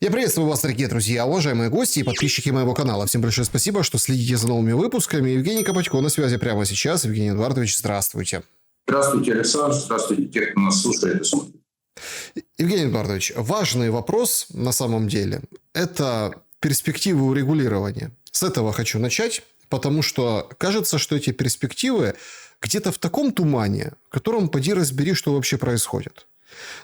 Я приветствую вас, дорогие друзья, уважаемые гости и подписчики моего канала. Всем большое спасибо, что следите за новыми выпусками. Евгений Копатько на связи прямо сейчас. Евгений Эдуардович, здравствуйте. Здравствуйте, Александр. Здравствуйте, те, кто нас слушает и смотрит. Евгений Эдуардович, важный вопрос на самом деле – это перспективы урегулирования. С этого хочу начать, потому что кажется, что эти перспективы где-то в таком тумане, в котором поди разбери, что вообще происходит.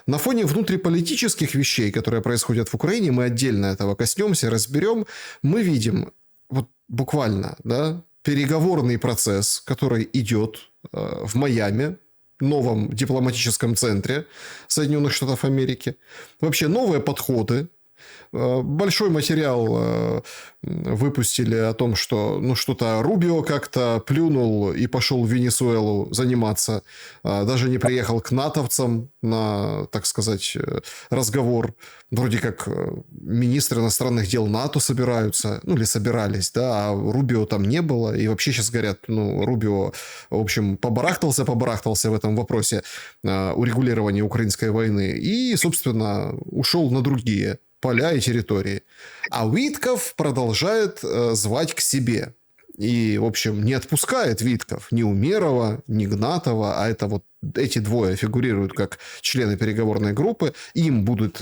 На фоне внутриполитических вещей, которые происходят в Украине, мы отдельно этого коснемся, разберем, мы видим вот буквально, да, переговорный процесс, который идет в Майами, новом дипломатическом центре Соединенных Штатов Америки. Вообще новые подходы. Большой материал выпустили о том, что что-то Рубио как-то плюнул и пошел в Венесуэлу заниматься. Даже не приехал к натовцам на, так сказать, разговор. Вроде как министры иностранных дел НАТО собираются, или собирались, да, а Рубио там не было. И вообще сейчас говорят, Рубио, в общем, побарахтался в этом вопросе урегулирования украинской войны. И, собственно, ушел на другие поля и территории. А Витков продолжает звать к себе. И, в общем, не отпускает Витков ни Умерова, ни Гнатова, а это вот эти двое фигурируют как члены переговорной группы. Им будет,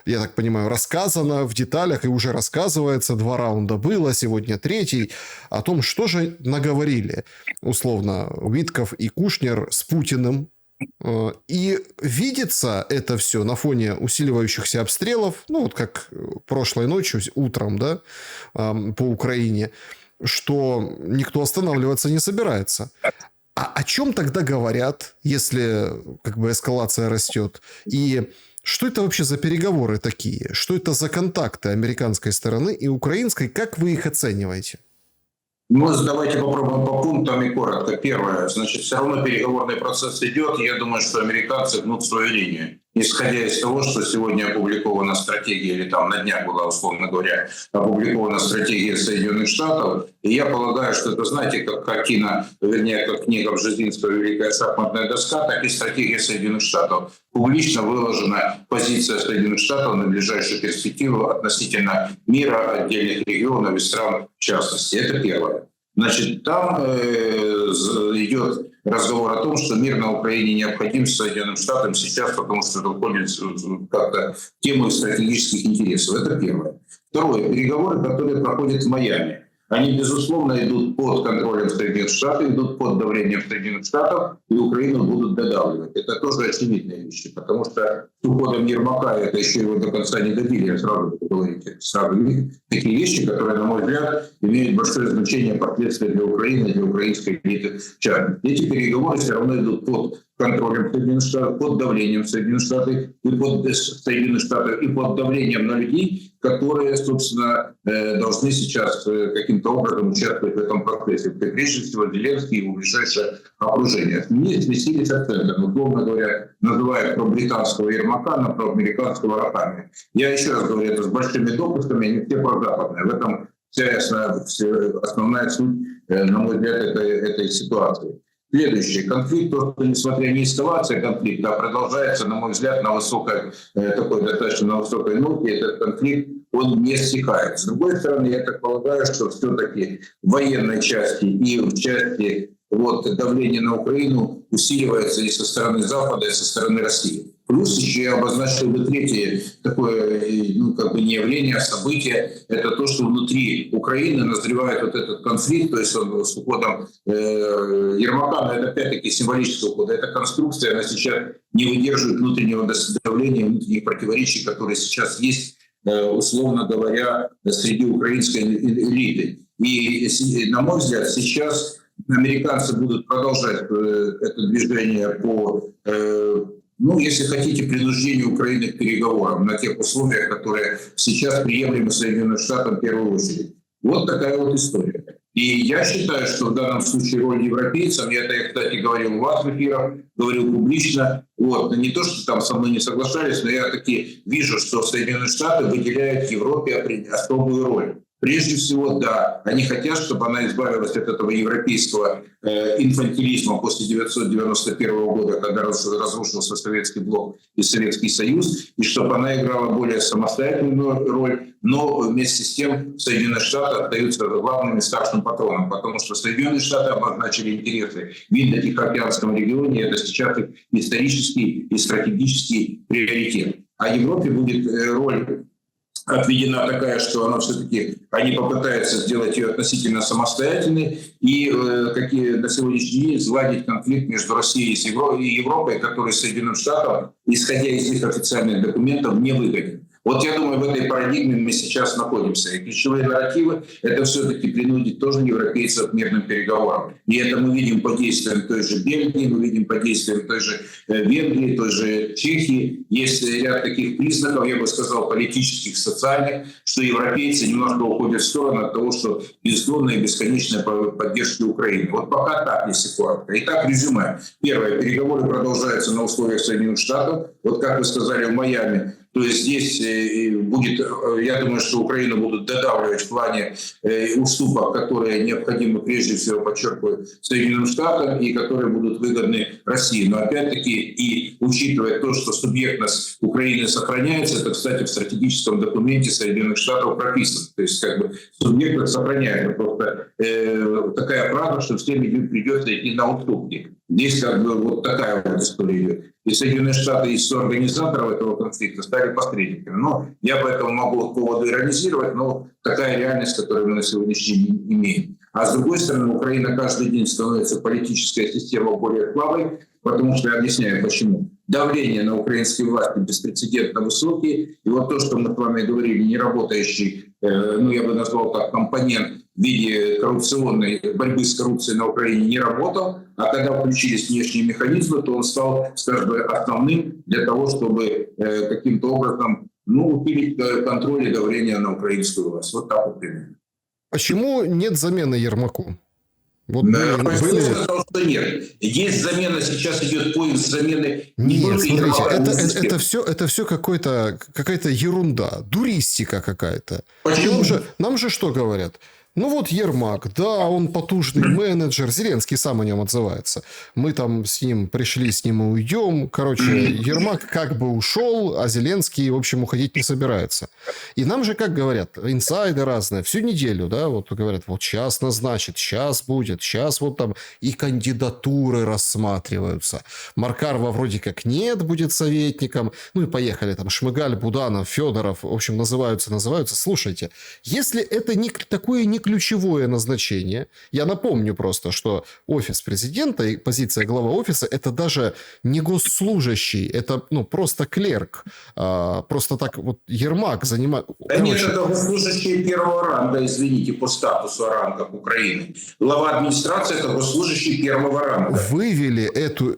я так понимаю, рассказано в деталях, и уже рассказывается, 2 раунда было, сегодня 3, о том, что же наговорили, условно, Витков и Кушнер с Путиным. И видится это все на фоне усиливающихся обстрелов, вот как прошлой ночью, утром, да, по Украине, что никто останавливаться не собирается. А о чем тогда говорят, если эскалация растет? И что это вообще за переговоры такие? Что это за контакты американской стороны и украинской? Как вы их оцениваете? Давайте попробуем по пунктам и коротко. Первое, значит, все равно переговорный процесс идет. Я думаю, что американцы гнут свою линию. Исходя из того, что сегодня опубликована стратегия, или там на днях была, условно говоря, опубликована стратегия Соединенных Штатов. И я полагаю, что это, знаете, как картина, вернее, как книга Бжезинского «Великая шахматная доска», так и стратегия Соединенных Штатов. Публично выложена позиция Соединенных Штатов на ближайшую перспективу относительно мира, отдельных регионов и стран в частности. Это первое. Значит, там идет разговор о том, что мир на Украине необходим Соединенным Штатам сейчас, потому что это входит как-то в тему стратегических интересов. Это первое. Второе. Переговоры, которые проходят в Майами. Они, безусловно, идут под контролем Соединенных Штатов, идут под давлением Соединенных Штатов, и Украину будут додавливать. Это тоже очевидные вещи, потому что с уходом Ермака, это еще его до конца не добили, я сразу говорю, такие вещи, которые, на мой взгляд, имеют большое значение последствия для Украины, для украинской элиты. Эти переговоры все равно идут под контролем Соединенных Штатов, под давлением Соединенных Штатов и под давлением на людей, которые, собственно, должны сейчас каким-то образом участвовать в этом процессе. Прежде всего, Зеленский и его ближайшее окружение. Сместились акценты, условно говоря, называют про британского Ермака, на про американского Рахами. Я еще раз говорю, это с большими допусками, они все прозападные. В этом вся основная суть, на мой взгляд, этой ситуации. Следующий конфликт, просто несмотря не эскалация конфликта, а продолжается, на мой взгляд, на высокой, достаточно на высокой ноте, этот конфликт, он не стихает. С другой стороны, я так полагаю, что все-таки в военной части и в части давления на Украину усиливается и со стороны Запада, и со стороны России. Плюс еще я обозначил бы третье такое, не явление, а событие. Это то, что внутри Украины назревает этот конфликт, то есть он с уходом Ермака, но это опять-таки символический уход. Эта конструкция, она сейчас не выдерживает внутреннего давления, внутренних противоречий, которые сейчас есть, условно говоря, среди украинской элиты. И, на мой взгляд, сейчас американцы будут продолжать это движение по если хотите, принуждению Украины к переговорам на тех условиях, которые сейчас приемлемы Соединенным Штатам в первую очередь. Вот такая история. И я считаю, что в данном случае роль европейцев, я, кстати, говорил у вас в эфирах, говорил публично, не то, что там со мной не соглашались, но я таки вижу, что Соединенные Штаты выделяют Европе особую роль. Прежде всего, да, они хотят, чтобы она избавилась от этого европейского инфантилизма после 1991 года, когда разрушился Советский блок и Советский Союз, и чтобы она играла более самостоятельную роль, но вместе с тем Соединенные Штаты остаются главным и старшим патроном, потому что Соединенные Штаты обозначили интересы в Индо-Тихоокеанском регионе, это сейчас их исторический и стратегический приоритет. А Европе будет роль отведена такая, что она все-таки, они попытаются сделать ее относительно самостоятельной и какие на сегодняшний день сгладить конфликт между Россией и Европой, который Соединенным Штатам, исходя из их официальных документов, не выгоден. Вот я думаю, в этой парадигме мы сейчас находимся. И ключевые нарративы – это все-таки принудить тоже европейцев к мирным переговорам. И это мы видим по действиям той же Бельгии, мы видим по действиям той же Венгрии, той же Чехии. Есть ряд таких признаков, я бы сказал, политических, социальных, что европейцы немножко уходят в сторону от того, что безусловная и бесконечная поддержка Украины. Вот пока так, если коротко. Итак, резюме. Первое. Переговоры продолжаются на условиях Соединенных Штатов. Вот как вы сказали, в Майами. То есть здесь будет, я думаю, что Украину будут додавливать в плане уступок, которые необходимы прежде всего, подчеркиваю, Соединенным Штатам и которые будут выгодны России. Но опять-таки и учитывая то, что субъектность Украины сохраняется, это, кстати, в стратегическом документе Соединенных Штатов прописано. То есть как бы субъектность сохраняется. Просто такая правда, что всем придется идти на уступки. Здесь как бы вот такая вот история идет. И Соединенные Штаты из соорганизаторов этого конфликта стали посредниками. Но я поэтому могу по поводу иронизировать, но такая реальность, которую мы на сегодняшний день имеем. А с другой стороны, Украина каждый день становится политическая система более слабой, потому что я объясняю, почему. Давление на украинские власти беспрецедентно высокие. И вот то, что мы с вами говорили, неработающий, я бы назвал так, компонент в виде коррупционной борьбы с коррупцией на Украине не работал, а когда включились внешние механизмы, то он стал, скажем, основным для того, чтобы каким-то образом усилить контроль и давление на украинскую власть. Вот так вот примерно. Почему нет замены Ермаку? Вот я сказал, что нет. Есть замена, сейчас идет поиск замены. Нет, смотрите, это все какая-то ерунда, дуристика какая-то. Почему? Нам же что говорят? Ну вот Ермак, да, он потужный менеджер, Зеленский сам о нем отзывается. Мы там с ним пришли, с ним и уйдем. Короче, Ермак как бы ушел, а Зеленский, в общем, уходить не собирается. И нам же, как говорят, инсайды разные, всю неделю, да, вот говорят, вот сейчас назначит, сейчас будет, сейчас вот там и кандидатуры рассматриваются. Маркарова вроде как нет, будет советником. Ну и поехали там Шмыгаль, Буданов, Федоров, в общем, называются. Слушайте, если это не такое не ключевое назначение. Я напомню просто, что офис президента и позиция главы офиса – это даже не госслужащий, это просто клерк. Просто так вот Ермак занимает... Да нет, это госслужащие первого ранга, извините, по статусу о рангах Украины. Глава администрации – это госслужащий первого ранга. Вывели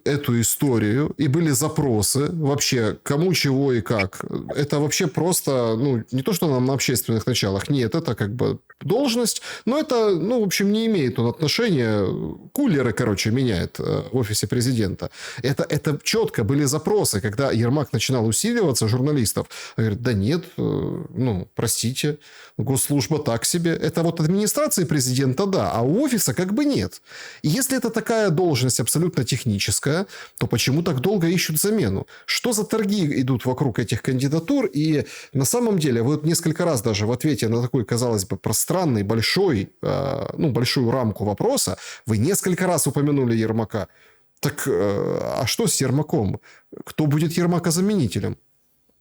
эту историю, и были запросы вообще, кому, чего и как. Это вообще просто, не то, что нам на общественных началах, нет, это как бы должность, но это, в общем, не имеет отношения. Кулеры, меняет в офисе президента. Это четко были запросы, когда Ермак начинал усиливаться, журналистов. Говорит, да нет, простите, госслужба так себе. Это вот администрации президента, да, а у офиса как бы нет. И если это такая должность абсолютно техническая, то почему так долго ищут замену? Что за торги идут вокруг этих кандидатур? И на самом деле, вы вот несколько раз даже в ответе на такой, казалось бы, пространный, большую рамку вопроса, вы несколько раз упомянули Ермака. Так, а что с Ермаком? Кто будет Ермака-заменителем?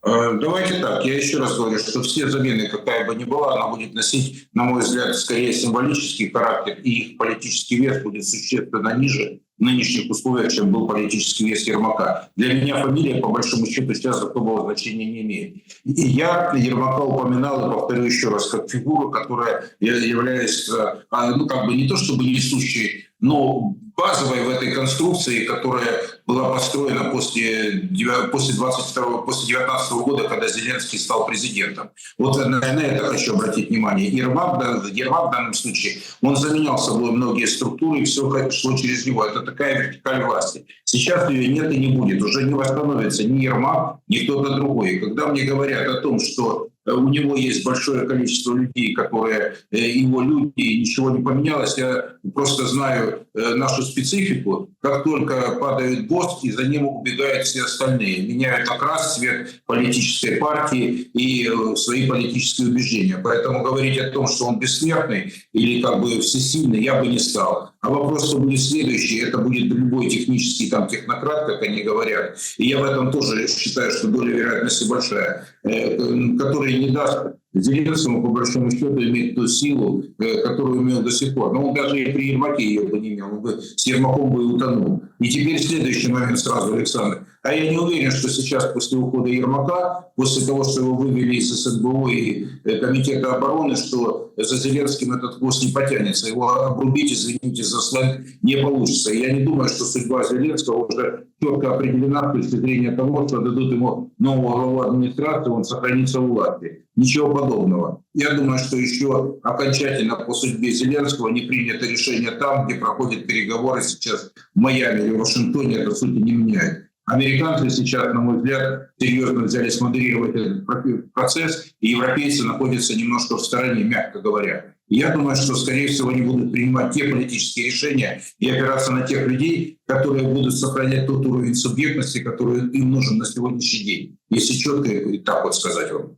Давайте так, я еще раз говорю, что все замены, какая бы ни была, она будет носить, на мой взгляд, скорее символический характер, и их политический вес будет существенно ниже в нынешних условиях, чем был политический вес Ермака. Для меня фамилия, по большому счету, сейчас особого значения не имеет. И я Ермака упоминал, и повторю еще раз, как фигуру, которая является, не то чтобы несущей, но базовой в этой конструкции, которая была построена после 2019 года, когда Зеленский стал президентом. Вот на это хочу обратить внимание. Ермак в данном случае, он заменял собой многие структуры, и все шло через него. Это такая вертикаль власти. Сейчас ее нет и не будет. Уже не восстановится ни Ермак, ни кто-то другой. И когда мне говорят о том, что у него есть большое количество людей, которые его люди, и ничего не поменялось. Я просто знаю нашу специфику. Как только падает босс, и за ним убегают все остальные. Меняют окрас, цвет политической партии и свои политические убеждения. Поэтому говорить о том, что он бессмертный или как бы всесильный, я бы не стал. А вопрос будет следующий. Это будет любой технический там технократ, как они говорят. И я в этом тоже считаю, что доля вероятности большая, который не даст Зеленскому, по большому счету, иметь ту силу, которую имел до сих пор. Но он даже и при Ермаке ее бы не имел. Он бы с Ермаком бы и утонул. И теперь следующий момент сразу, Александр. А я не уверен, что сейчас после ухода Ермака, после того, что его вывели из СНБО и Комитета обороны, что за Зеленским этот хвост не потянется. Его обрубить, извините за сленг, не получится. И я не думаю, что судьба Зеленского уже четко определена с точки зрения того, что дадут ему нового главу администрации, он сохранится в власти. Ничего подобного. Я думаю, что еще окончательно по судьбе Зеленского не принято решение там, где проходят переговоры сейчас в Майами или в Вашингтоне, это сути не меняет. Американцы сейчас, на мой взгляд, серьезно взялись модерировать этот процесс, и европейцы находятся немножко в стороне, мягко говоря. И я думаю, что, скорее всего, они будут принимать те политические решения и опираться на тех людей, которые будут сохранять тот уровень субъектности, который им нужен на сегодняшний день. Если четко так вот сказать вам.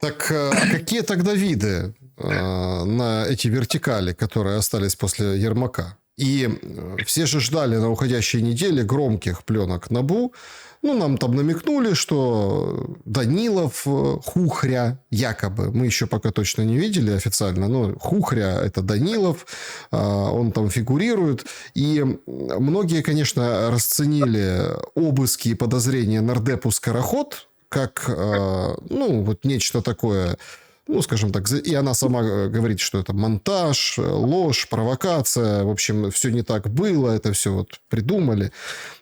Так какие тогда виды на эти вертикали, которые остались после Ермака? И все же ждали на уходящей неделе громких пленок НАБУ. Ну, нам там намекнули, что Данилов, Хухря, якобы, мы еще пока точно не видели официально, но Хухря – это Данилов, он там фигурирует. И многие, конечно, расценили обыски и подозрения нардепу «Скороход» как, ну, вот нечто такое, ну, скажем так, и она сама говорит, что это монтаж, ложь, провокация, в общем, все не так было, это все вот придумали.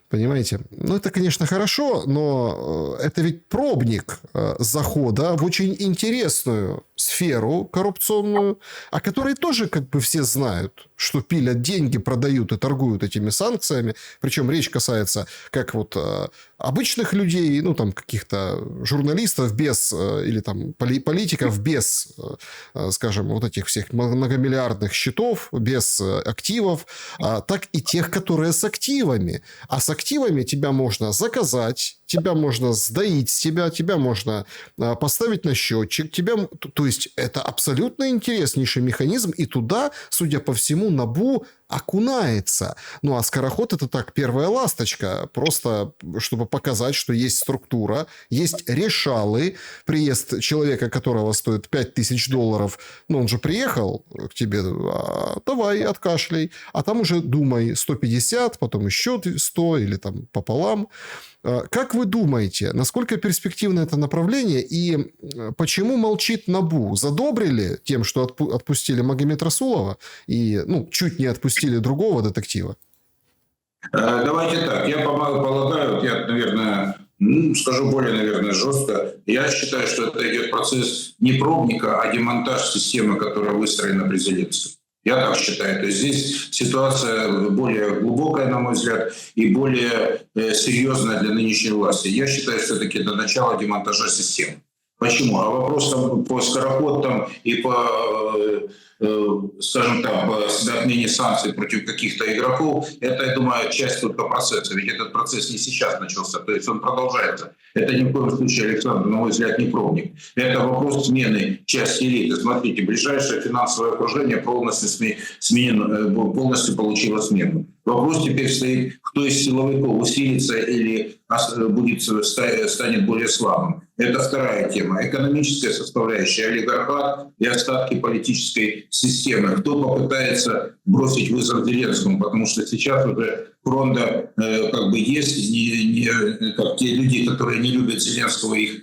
Понимаете? Ну, это, конечно, хорошо, но это ведь пробник захода в очень интересную сферу коррупционную, о которой тоже как бы все знают, что пилят деньги, продают и торгуют этими санкциями. Причем речь касается как вот обычных людей, ну, там, каких-то журналистов без, или там политиков без, скажем, вот этих всех многомиллиардных счетов, без активов, так и тех, которые с активами. А с активами тебя можно заказать, тебя можно сдаить с тебя можно поставить на счетчик, тебя... То есть, это абсолютно интереснейший механизм, и туда, судя по всему, НАБУ окунается. Ну, а Скороход – это так, первая ласточка. Просто, чтобы показать, что есть структура, есть решалы. Приезд человека, которого стоит $5000, ну, он же приехал к тебе, давай, откашляй. А там уже думай, 150, потом еще 100 или там пополам. Как вы думаете, насколько перспективно это направление и почему молчит НАБУ? Задобрили тем, что отпустили Магомед Расулова и, ну, чуть не отпустили другого детектива? Давайте так. Я полагаю, я, наверное, скажу более, наверное, жестко. Я считаю, что это идет процесс не пробника, а демонтаж системы, которая выстроена при Зеленском. Я так считаю. То есть здесь ситуация более глубокая, на мой взгляд, и более серьезная для нынешней власти. Я считаю, все-таки это начало демонтажа системы. Почему? А вопрос там по скороходам и по, скажем так, по отмене санкций против каких-то игроков, это, я думаю, часть только процесса. Ведь этот процесс не сейчас начался, то есть он продолжается. Это ни в коем случае, Александр, на мой взгляд, не пробник. Это вопрос смены части элиты. Смотрите, ближайшее финансовое окружение полностью полностью получило смену. Вопрос теперь стоит, кто из силовиков усилится или станет более слабым. Это вторая тема. Экономическая составляющая, олигархат и остатки политической системы. Кто попытается бросить вызов Зеленскому, потому что сейчас уже фронта как бы есть, как те люди, которые не любят Зеленского, их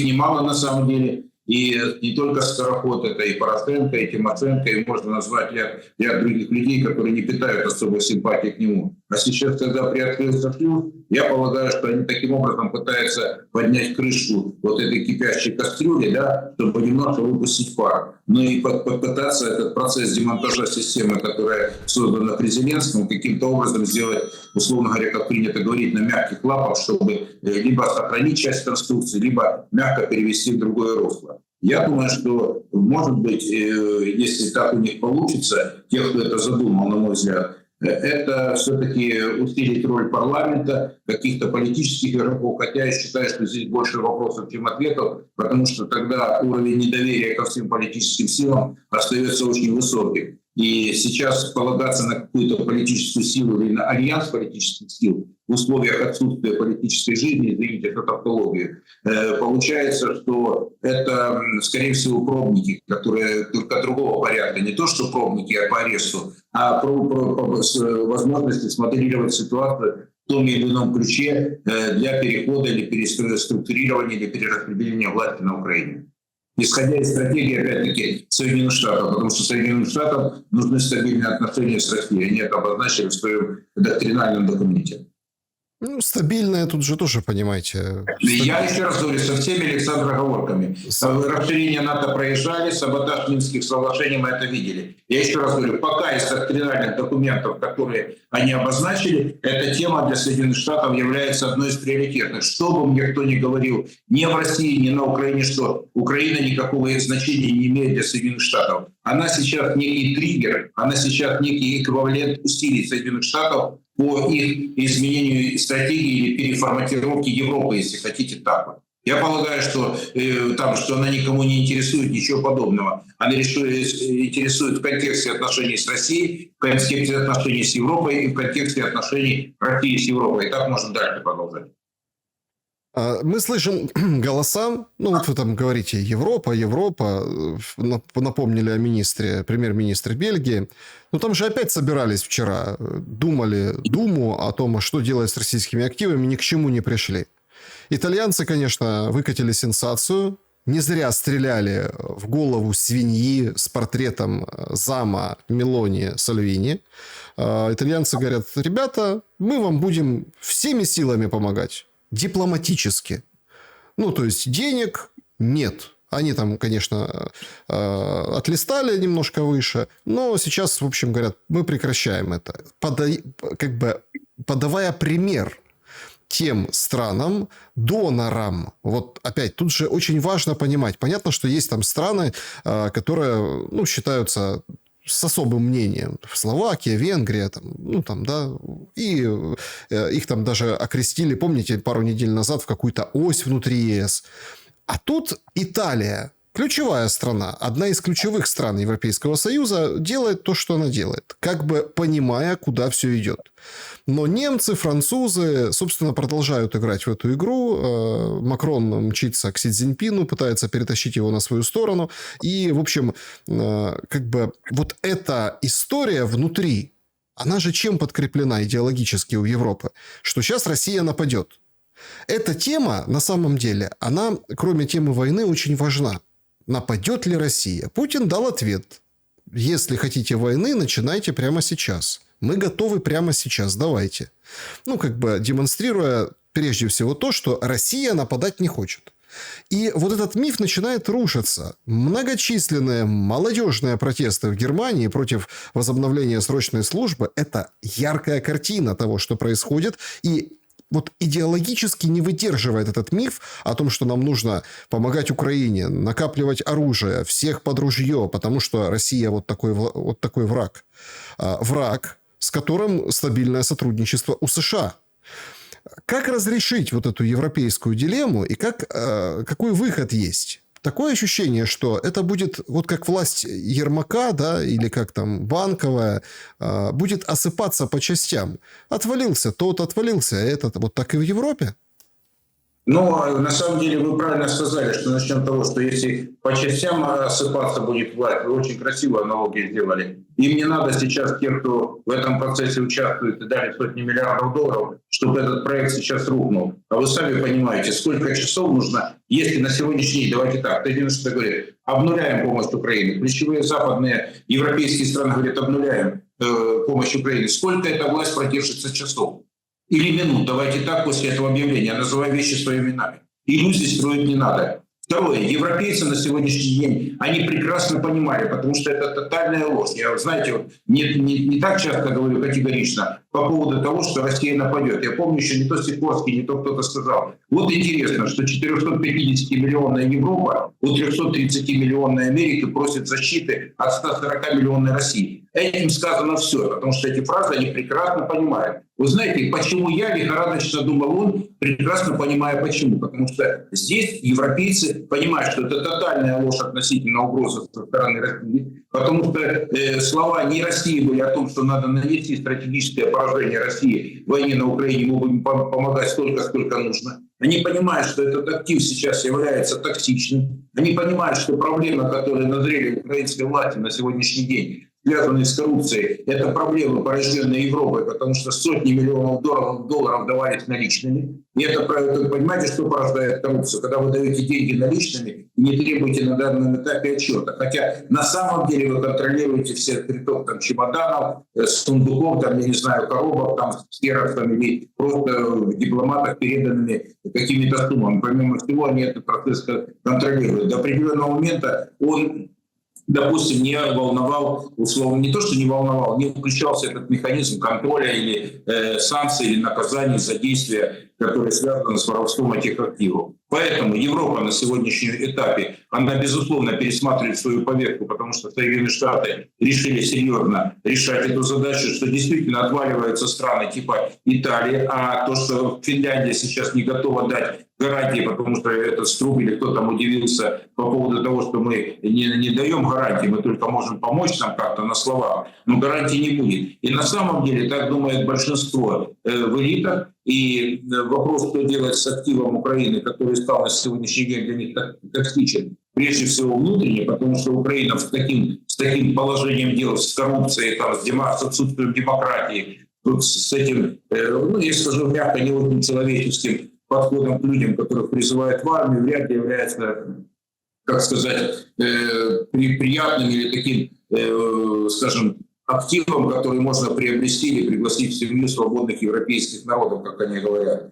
немало на самом деле. И не только Скороход, это и Порошенко, и Тимошенко, и можно назвать ряд других людей, которые не питают особой симпатии к нему. А сейчас, когда приоткрылся шлюз, я полагаю, что они таким образом пытаются поднять крышку вот этой кипящей кастрюли, да, чтобы немножко выпустить пар. Ну и попытаться этот процесс демонтажа системы, которая создана при Зеленском, каким-то образом сделать, условно говоря, как принято говорить, на мягких лапах, чтобы либо сохранить часть конструкции, либо мягко перевести в другое русло. Я думаю, что, может быть, если так у них получится, тех, кто это задумал, на мой взгляд, это все-таки усилить роль парламента, каких-то политических игроков, хотя я считаю, что здесь больше вопросов, чем ответов, потому что тогда уровень недоверия ко всем политическим силам остается очень высоким. И сейчас полагаться на какую-то политическую силу или на альянс политических сил в условиях отсутствия политической жизни, извините за тавтологию, получается, что это, скорее всего, пробники, которые только другого порядка. Не то, что пробники по аресту, а возможности смоделировать ситуацию в том или ином ключе для перехода или переструктурирования или перераспределения власти на Украине. Исходя из стратегии, опять-таки, Соединенных Штатов, потому что Соединенным Штатам нужны стабильные отношения с Россией. Они это обозначили в своем доктринальном документе. Ну, стабильное тут же тоже, понимаете. Я еще раз говорю, со всеми Александра оговорками. Расширение НАТО проезжали, саботаж Минских соглашений мы это видели. Я еще раз говорю, пока из доктринальных документов, которые они обозначили, эта тема для Соединенных Штатов является одной из приоритетных. Что бы мне кто ни говорил, ни в России, ни на Украине, что Украина никакого значения не имеет для Соединенных Штатов. Она сейчас некий триггер, она сейчас некий эквивалент усилий Соединенных Штатов по их изменению стратегии или переформатировке Европы, если хотите так вот. Я полагаю, что что она никому не интересует, ничего подобного. Она интересует в контексте отношений с Россией, в контексте отношений с Европой и в контексте отношений России с Европой. И так можно дальше продолжать. Мы слышим голоса, ну вот вы там говорите Европа, напомнили о премьер-министре Бельгии. Но там же опять собирались вчера, думали Думу о том, что делать с российскими активами, ни к чему не пришли. Итальянцы, конечно, выкатили сенсацию, не зря стреляли в голову свиньи с портретом зама Мелони Сальвини. Итальянцы говорят, ребята, мы вам будем всеми силами помогать. Дипломатически. Ну, то есть, денег нет. Они там, конечно, отлистали немножко выше, но сейчас, в общем, говорят, мы прекращаем это. Подавая пример тем странам, донорам. Вот опять, тут же очень важно понимать. Понятно, что есть там страны, которые, ну, считаются с особым мнением. Словакия, Венгрия, и их там даже окрестили, помните, пару недель назад в какую-то ось внутри ЕС. А тут Италия, ключевая страна, одна из ключевых стран Европейского Союза, делает то, что она делает, как бы понимая, куда все идет. Но немцы, французы, собственно, продолжают играть в эту игру. Макрон мчится к Си Цзиньпину, пытается перетащить его на свою сторону. И, в общем, вот эта история внутри, она же чем подкреплена идеологически у Европы? Что сейчас Россия нападет. Эта тема, на самом деле, она, кроме темы войны, очень важна. Нападет ли Россия? Путин дал ответ. Если хотите войны, начинайте прямо сейчас. Мы готовы прямо сейчас, давайте. Ну, демонстрируя прежде всего то, что Россия нападать не хочет. И вот этот миф начинает рушиться. Многочисленные молодежные протесты в Германии против возобновления срочной службы – это яркая картина того, что происходит. И вот идеологически не выдерживает этот миф о том, что нам нужно помогать Украине, накапливать оружие, всех под ружье, потому что Россия вот такой враг. Враг, с которым стабильное сотрудничество у США. Как разрешить вот эту европейскую дилемму и какой выход есть? Такое ощущение, что это будет вот как власть Ермака, да, или как там Банковая, будет осыпаться по частям. Отвалился тот, отвалился этот. Вот так и в Европе. Но на самом деле вы правильно сказали, что начнем с того, что если по частям осыпаться будет власть, вы очень красивую аналогию сделали. Им не надо сейчас тем, кто в этом процессе участвует и дали сотни миллиардов долларов, чтобы этот проект сейчас рухнул. А вы сами понимаете, сколько часов нужно, если на сегодняшний день, давайте так, Соединенные Штаты говорят, обнуляем помощь Украине. Ключевые западные европейские страны говорят, обнуляем помощь Украине. Сколько эта власть продержится часов? Или минут, давайте так, после этого объявления, я называю вещи своими именами. Иллюзий строить не надо. Второе. Европейцы на сегодняшний день, они прекрасно понимали, потому что это тотальная ложь. Я, знаете, вот, не так часто говорю категорично по поводу того, что Россия нападет. Я помню еще не то Сикорский, не то кто-то сказал. Вот интересно, что 450-миллионная Европа у 330-миллионной Америки просит защиты от 140-миллионной России. Этим сказано все, потому что эти фразы они прекрасно понимают. Вы знаете, почему я лихорадочно думал, он прекрасно понимаю почему. Потому что здесь европейцы понимают, что это тотальная ложь относительно угрозы со стороны России. Потому что слова не России были о том, что надо нанести стратегическое поражение России в войне на Украине, мы будем помогать столько, сколько нужно. Они понимают, что этот актив сейчас является токсичным. Они понимают, что проблемы, которые назрели в украинской власти на сегодняшний день, связанные с коррупцией, это проблемы, порожденные Европой, потому что сотни миллионов долларов давались наличными. И это, понимаете, что порождает коррупцию? Когда вы даете деньги наличными и не требуете на данном этапе отчета. Хотя на самом деле вы контролируете все приток там, чемоданов, сундуков, там, я не знаю, коробок, там, сферах там, или просто в дипломатах переданными какими-то суммами. Помимо всего, они этот процесс контролируют. До определенного момента он, допустим, не волновал, условно, не то, что не волновал, не включался этот механизм контроля или санкций, или наказаний за действия, которые связаны с воровством этих активов. Поэтому Европа на сегодняшнем этапе, она, безусловно, пересматривает свою повестку, потому что Соединенные Штаты решили серьезно решать эту задачу, что действительно отваливаются страны типа Италии, а то, что Финляндия сейчас не готова дать гарантии, потому что этот Струб или кто там удивился по поводу того, что мы не даем гарантии, мы только можем помочь нам как-то на словах, но гарантий не будет. И на самом деле так думает большинство в элитах. И вопрос, что делать с активом Украины, который стал на сегодняшний день для них токсичен, прежде всего внутренне, потому что Украина с таким положением дел, с коррупцией, там, с отсутствием демократии, с этим, ну, я скажу мягко, не очень человеческим подходом к людям, которых призывают в армию, вряд ли является, как сказать, приятным или таким, скажем, активом, который можно приобрести или пригласить в семью свободных европейских народов, как они говорят.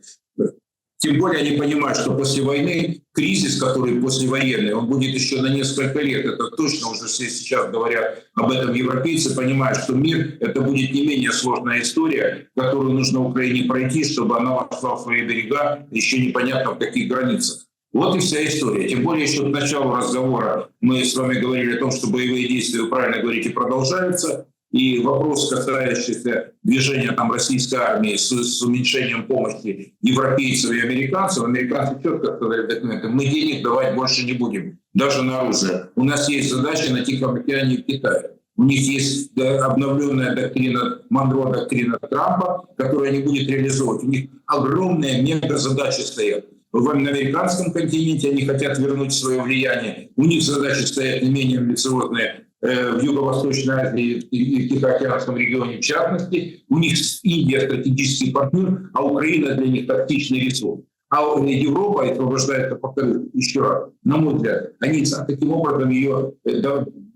Тем более они понимают, что после войны кризис, который послевоенный, он будет еще на несколько лет. Это точно уже сейчас говорят об этом европейцы, понимают, что мир — это будет не менее сложная история, которую нужно Украине пройти, чтобы она вошла в свои берега, еще непонятно в каких границах. Вот и вся история. Тем более еще к началу разговора мы с вами говорили о том, что боевые действия, вы правильно говорите, продолжаются. И вопрос, касающийся движения там, российской армии с уменьшением помощи европейцев и американцев, американцы четко сказали документы, мы денег давать больше не будем, даже на оружие. У нас есть задачи на Тихом океане и в Китае. У них есть обновленная доктрина, Монро доктрина Трампа, которую они будут реализовывать. У них огромные мега-задачи стоят. В американском континенте они хотят вернуть свое влияние. У них задачи стоят не менее амбициозные в Юго-Восточной Азии и в Тихоокеанском регионе в частности. У них Индия стратегический партнер, а Украина для них тактичный ресурс. А Европа освобождается, повторюсь, еще раз, на мой взгляд, они таким образом ее,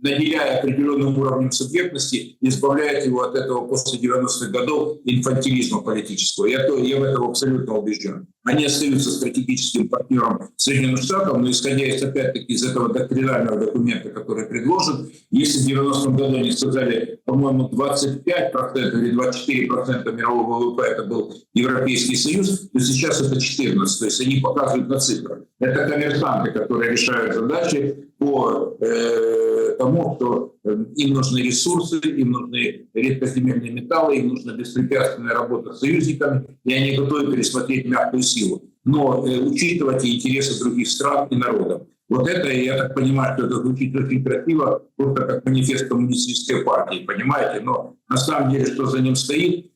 наделяя определенным уровнем субъектности, избавляют его от этого после 90-х годов инфантилизма политического. Я в этом абсолютно убежден. Они остаются стратегическим партнером Соединенных Штатов, но исходя опять-таки из этого доктринального документа, который предложен, если в 90-м году они сказали, по-моему, 25% или 24% мирового ВВП это был Европейский Союз, то сейчас это 14%. То есть они показывают на цифрах. Это коммерсанты, которые решают задачи по тому, что им нужны ресурсы, им нужны редкоземельные металлы, им нужна беспрепятственная работа с союзниками, и они готовы пересмотреть мягкую силу. Но учитывать и интересы других стран и народов. Вот это, я так понимаю, что это звучит очень красиво, просто как манифест коммунистической партии, понимаете? Но на самом деле, что за ним стоит,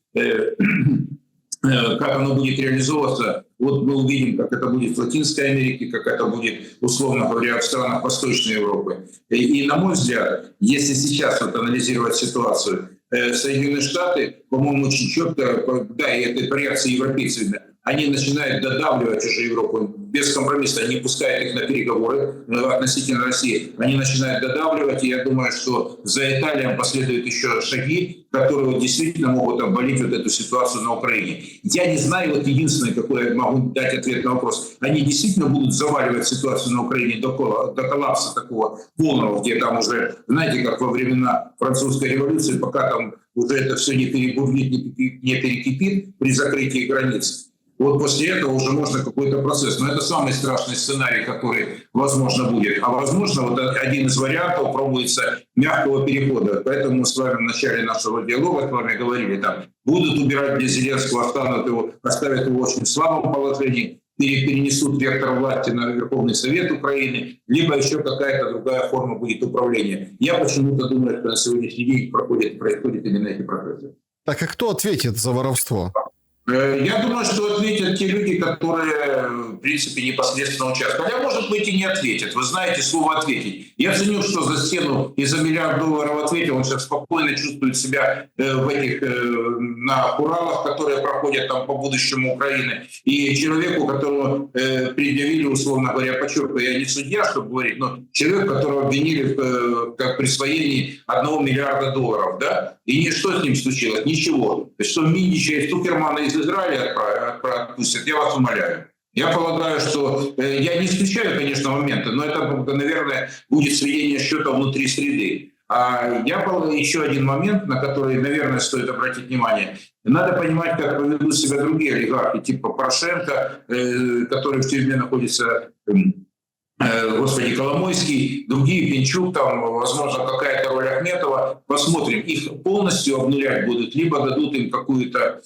как оно будет реализовываться, Вот мы увидим, как это будет в Латинской Америке, как это будет, условно говоря, в странах Восточной Европы. И на мой взгляд, если сейчас вот анализировать ситуацию, Соединенные Штаты, по-моему, очень четко, да, и это по реакции европейцев, они начинают додавливать уже Европу без компромисса, они пускают их на переговоры относительно России, они начинают додавливать, и я думаю, что за Италией последуют еще шаги, которые действительно могут обвалить вот эту ситуацию на Украине. Я не знаю, вот единственное, какой я могу дать ответ на вопрос, они действительно будут заваливать ситуацию на Украине до коллапса такого полного, где там уже, знаете, как во времена французской революции, пока там уже это все не перебурлит, не перекипит при закрытии границ. Вот после этого уже можно какой-то процесс. Но это самый страшный сценарий, который, возможно, будет. А возможно, вот один из вариантов пробуется мягкого перехода. Поэтому мы с вами в начале нашего диалога с вами говорили, там, будут убирать для Зеленского, оставят его в очень слабом положении, перенесут вектор власти на Верховный Совет Украины, либо еще какая-то другая форма будет управления. Я почему-то думаю, что на сегодняшний день происходят именно эти процессы. Так а кто ответит за воровство? Я думаю, что ответят те люди, которые, в принципе, непосредственно участвуют. Хотя, может быть, и не ответят. Вы знаете слово «ответить». Я ценю, что за стену и за $1 миллиард ответил. Он сейчас спокойно чувствует себя на Уралах, которые проходят там по будущему Украины. И человеку, которого предъявили, условно говоря, подчеркиваю, я не судья, чтобы говорить, но человек, которого обвинили в присвоении $1 миллиарда, да? И что с ним случилось? Ничего. Что Минича и Цукермана из Израиля отпустят, я вас умоляю. Я полагаю, что... Я не исключаю, конечно, моменты, но это, наверное, будет сведение счета внутри среды. А еще один момент, на который, наверное, стоит обратить внимание. Надо понимать, как поведут себя другие олигархи, типа Порошенко, который в тюрьме находится... Господи, Коломойский, другие, Пинчук, там, возможно, какая-то роль Ахметова. Посмотрим, их полностью обнулять будут, либо дадут им какую-то,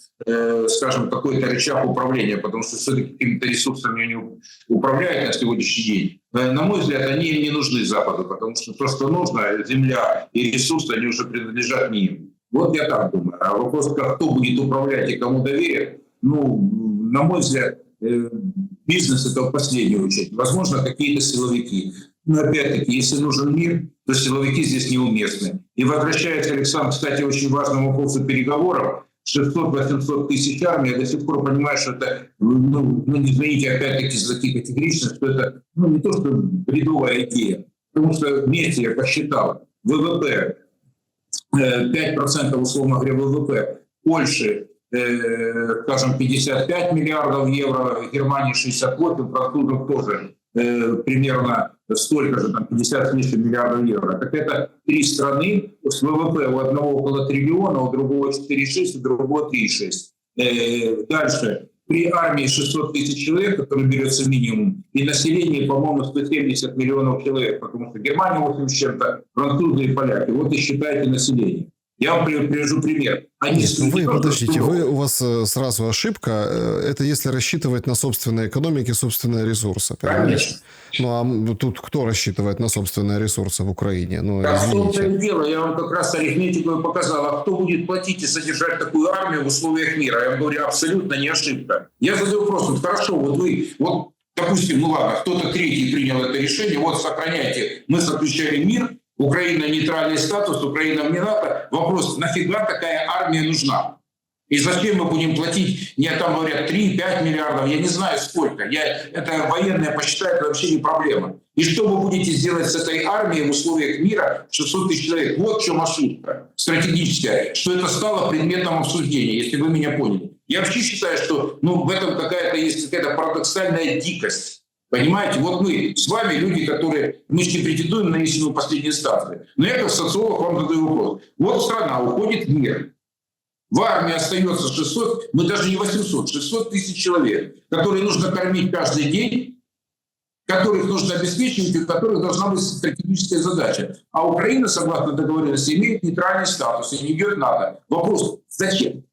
скажем, какой-то рычаг управления, потому что все-таки какими-то ресурсами они управляют на сегодняшний день. На мой взгляд, они им не нужны Западу, потому что то, что нужно, земля и ресурсы, они уже принадлежат не им. Вот я так думаю. А вопрос, кто будет управлять и кому доверят, на мой взгляд, бизнес — это в последнюю очередь. Возможно, какие-то силовики. Но опять-таки, если нужен мир, то силовики здесь неуместны. И возвращаясь, Александр, кстати, очень важному вопросу переговоров, 600-800 тысяч армий, я до сих пор понимаю, что это, не извините, опять-таки, за такие категоричность, что это не то, что бредовая идея. Потому что вместе, я посчитал, ВВП, 5% условно говоря ВВП Польши, скажем, 55 миллиардов евро, Германии 68, французов тоже примерно столько же, там 50 с лишним миллиардов евро. Так это 3 страны с ВВП, у одного около триллиона, у другого 4,6, у другого 3,6. Дальше. При армии 600 тысяч человек, который берется минимум, и население, по-моему, 170 миллионов человек, потому что Германия 80 с чем-то, французы и поляки. Вот и считайте население. Я вам привяжу пример. Подождите, у вас сразу ошибка. Это если рассчитывать на собственные экономики, собственные ресурсы. Конечно. А тут кто рассчитывает на собственные ресурсы в Украине? В том-то и дело. Я вам как раз арифметику показал. А кто будет платить и содержать такую армию в условиях мира? Я вам говорю, абсолютно не ошибка. Я задаю вопрос. Хорошо, допустим, ладно, кто-то третий принял это решение. Вот сохраняйте. Мы заключали мир. Украина нейтральный статус, Украина не НАТО. Вопрос, нафига такая армия нужна? И зачем мы будем платить, там говорят, 3-5 миллиардов, я не знаю сколько. Это военное посчитать, это вообще не проблема. И что вы будете делать с этой армией в условиях мира 600 тысяч человек? Вот в чем ошибка стратегическая, что это стало предметом обсуждения, если вы меня поняли. Я вообще считаю, что в этом есть какая-то парадоксальная дикость. Понимаете, вот мы с вами люди, мы же не претендуем на истину последней инстанции. Но я как социолог вам задаю вопрос. Вот страна уходит в мир. В армии остается 600, мы даже не 800, 600 тысяч человек, которые нужно кормить каждый день, которых нужно обеспечивать, у которых должна быть стратегическая задача. А Украина, согласно договоренности, имеет нейтральный статус и не идет НАТО. Вопрос, зачем?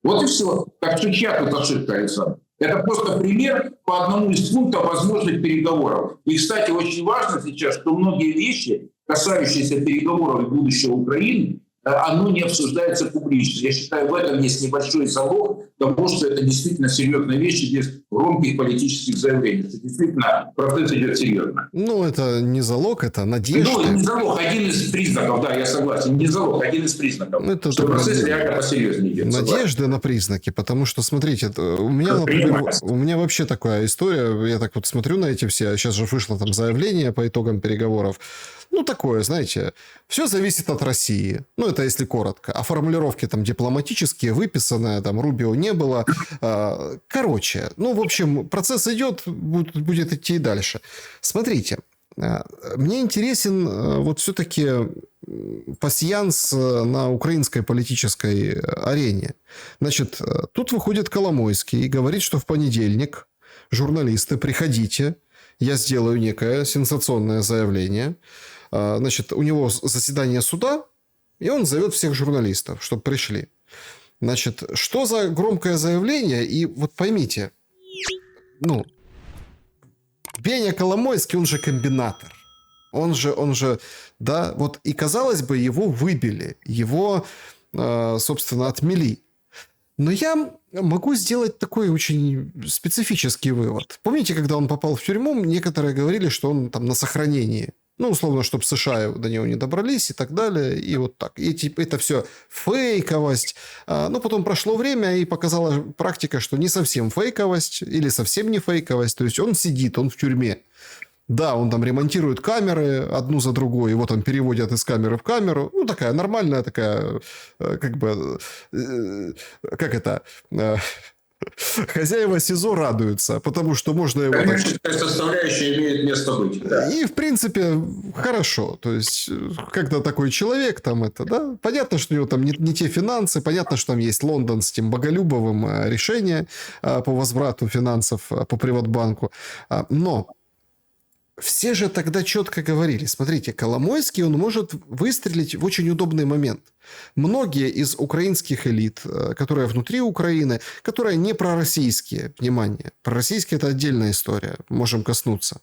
Вот и все. Так что чья тут ошибка, Александр? Это просто пример по одному из пунктов возможных переговоров. И, кстати, очень важно сейчас, что многие вещи, касающиеся переговоров и будущего Украины, оно не обсуждается публично. Я считаю, в этом есть небольшой залог того, что это действительно серьезные вещи без громких политических заявлений. Это действительно процесс идет серьезно. Ну, это не залог, это надежда. Ну, не залог, один из признаков, да, я согласен. Не залог, один из признаков, это что процесс реально посерьезнее идет. Надежды на признаки, потому что, смотрите, у меня, например, у меня вообще такая история, я так вот смотрю на эти все, сейчас же вышло там заявление по итогам переговоров, ну, такое, знаете, все зависит от России. Ну, это если коротко. А формулировки там дипломатические, выписанные, там, Рубио не было. Короче, ну, в общем, процесс идет, будет идти и дальше. Смотрите, мне интересен вот все-таки пасьянс на украинской политической арене. Значит, тут выходит Коломойский и говорит, что в понедельник журналисты, приходите, я сделаю некое сенсационное заявление. Значит, у него заседание суда, и он зовет всех журналистов, чтобы пришли. Значит, что за громкое заявление? И вот поймите, ну, Беня Коломойский, он же комбинатор. Он же, да, вот и казалось бы, его выбили, его, собственно, отмели. Но я могу сделать такой очень специфический вывод. Помните, когда он попал в тюрьму, некоторые говорили, что он там на сохранении. Ну, условно, чтобы США до него не добрались и так далее. И вот так. И типа, это все фейковость. Но потом прошло время, и показала практика, что не совсем фейковость или совсем не фейковость. То есть он сидит, он в тюрьме. Да, он там ремонтирует камеры одну за другой, его там переводят из камеры в камеру. Ну, такая нормальная, такая, как бы, как это... Хозяева СИЗО радуются, потому что можно его... Коммерческая составляющая имеет место быть. Да. И, в принципе, хорошо. То есть, когда такой человек, там это, да, понятно, что у него там не те финансы, понятно, что там есть Лондон с тем Боголюбовым решение по возврату финансов по Приватбанку. Но все же тогда четко говорили, смотрите, Коломойский, он может выстрелить в очень удобный момент. Многие из украинских элит, которые внутри Украины, которые не пророссийские, внимание, пророссийские – это отдельная история, можем коснуться.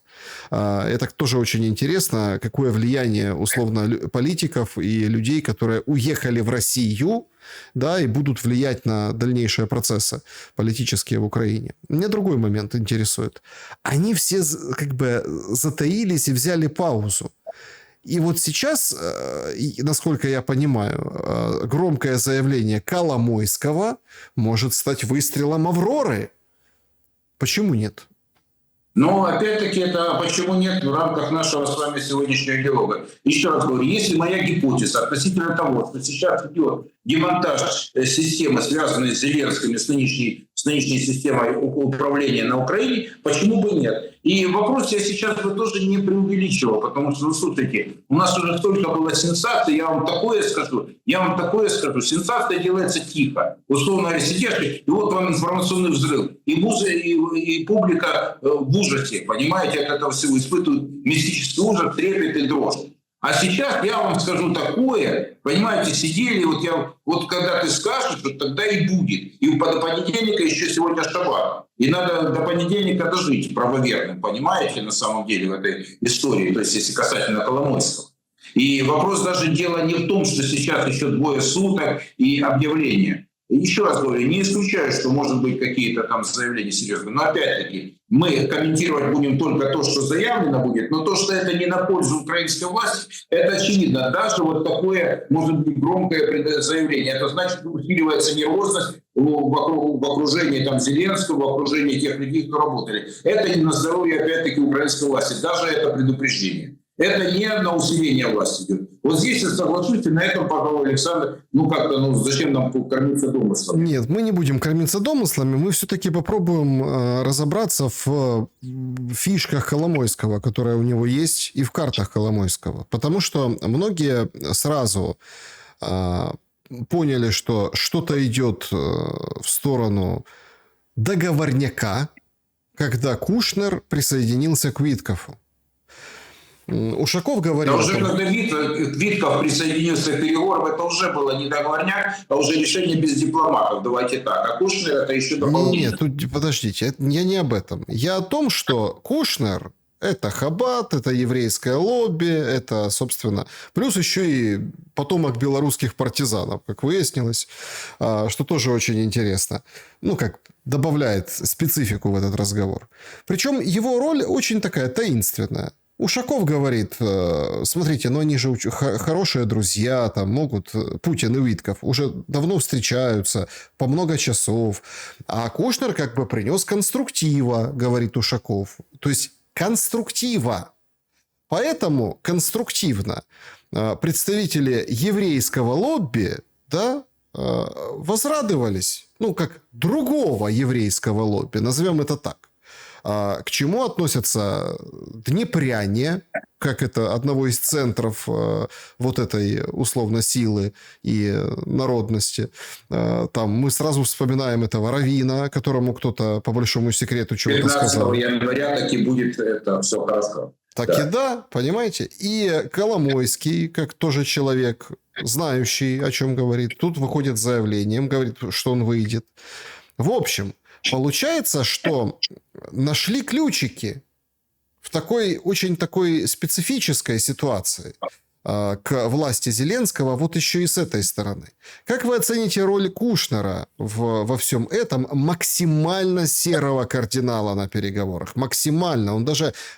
Это тоже очень интересно, какое влияние, условно, политиков и людей, которые уехали в Россию, да, и будут влиять на дальнейшие процессы политические в Украине. Меня другой момент интересует. Они все как бы затаились и взяли паузу. И вот сейчас, насколько я понимаю, громкое заявление Коломойского может стать выстрелом Авроры. Почему нет? Но, опять-таки, это почему нет в рамках нашего с вами сегодняшнего диалога. Еще раз говорю, если моя гипотеза относительно того, что сейчас идет демонтаж системы, связанной с Зеленским, с нынешней системой управления на Украине, почему бы нет? И вопрос я сейчас бы тоже не преувеличивал, потому что, ну, слушайте, у нас уже столько было сенсаций, я вам такое скажу. Сенсация делается тихо. Условно говоря, сидишь, и вот вам информационный взрыв. И публика в ужасе, понимаете, от этого всего испытывает мистический ужас, трепет и дрожь. А сейчас я вам скажу такое, понимаете, сидели, вот когда ты скажешь, то тогда и будет. И до понедельника еще сегодня шаббат. И надо до понедельника дожить правоверным, понимаете, на самом деле в этой истории, то есть если касательно Коломойского. И вопрос даже дело не в том, что сейчас еще 2 суток и объявление. Еще раз говорю, не исключаю, что может быть какие-то там заявления серьезные. Но опять-таки мы комментировать будем только то, что заявлено будет, но то, что это не на пользу украинской власти, это очевидно. Даже вот такое может быть громкое заявление. Это значит, усиливается нервозность в окружении там Зеленского, в окружении тех людей, кто работали. Это не на здоровье, опять-таки, украинской власти. Даже это предупреждение. Это не на усиление власти идет. Вот здесь я соглашусь, и на этом, пожалуй, Александр, зачем нам кормиться домыслами? Нет, мы не будем кормиться домыслами, мы все-таки попробуем разобраться в фишках Коломойского, которые у него есть, и в картах Коломойского. Потому что многие сразу поняли, что что-то идет в сторону договорняка, когда Кушнер присоединился к Виткофу. Ушаков говорил... Да уже когда Витков присоединился к переговорам, это уже было не договорняк, а уже решение без дипломатов, давайте так. А Кушнер это еще дополнительно. Нет, тут подождите, я не об этом. Я о том, что Кушнер Это Хаббат, это еврейское лобби, это, собственно, плюс еще и потомок белорусских партизанов, как выяснилось, что тоже очень интересно. Ну, как добавляет специфику в этот разговор. Причем его роль очень такая таинственная. Ушаков говорит, смотрите, ну они же хорошие друзья, там могут, Путин и Витков уже давно встречаются по много часов. А Кушнер как бы принес конструктива, говорит Ушаков. То есть конструктива. Поэтому конструктивно представители еврейского лобби, да, возрадовались, ну, как другого еврейского лобби, назовем это так. К чему относятся днепряне, как это одного из центров вот этой условно силы и народности. Там мы сразу вспоминаем этого раввина, которому кто-то по большому секрету чего-то сказал. 15 января таки будет это все хорошо. Так да. И да, понимаете? И Коломойский, как тоже человек, знающий, о чем говорит, тут выходит с заявлением, говорит, что он выйдет. В общем, получается, что нашли ключики в такой очень такой специфической ситуации к власти Зеленского вот еще и с этой стороны. Как вы оцените роль Кушнера во всем этом максимально серого кардинала на переговорах? Максимально.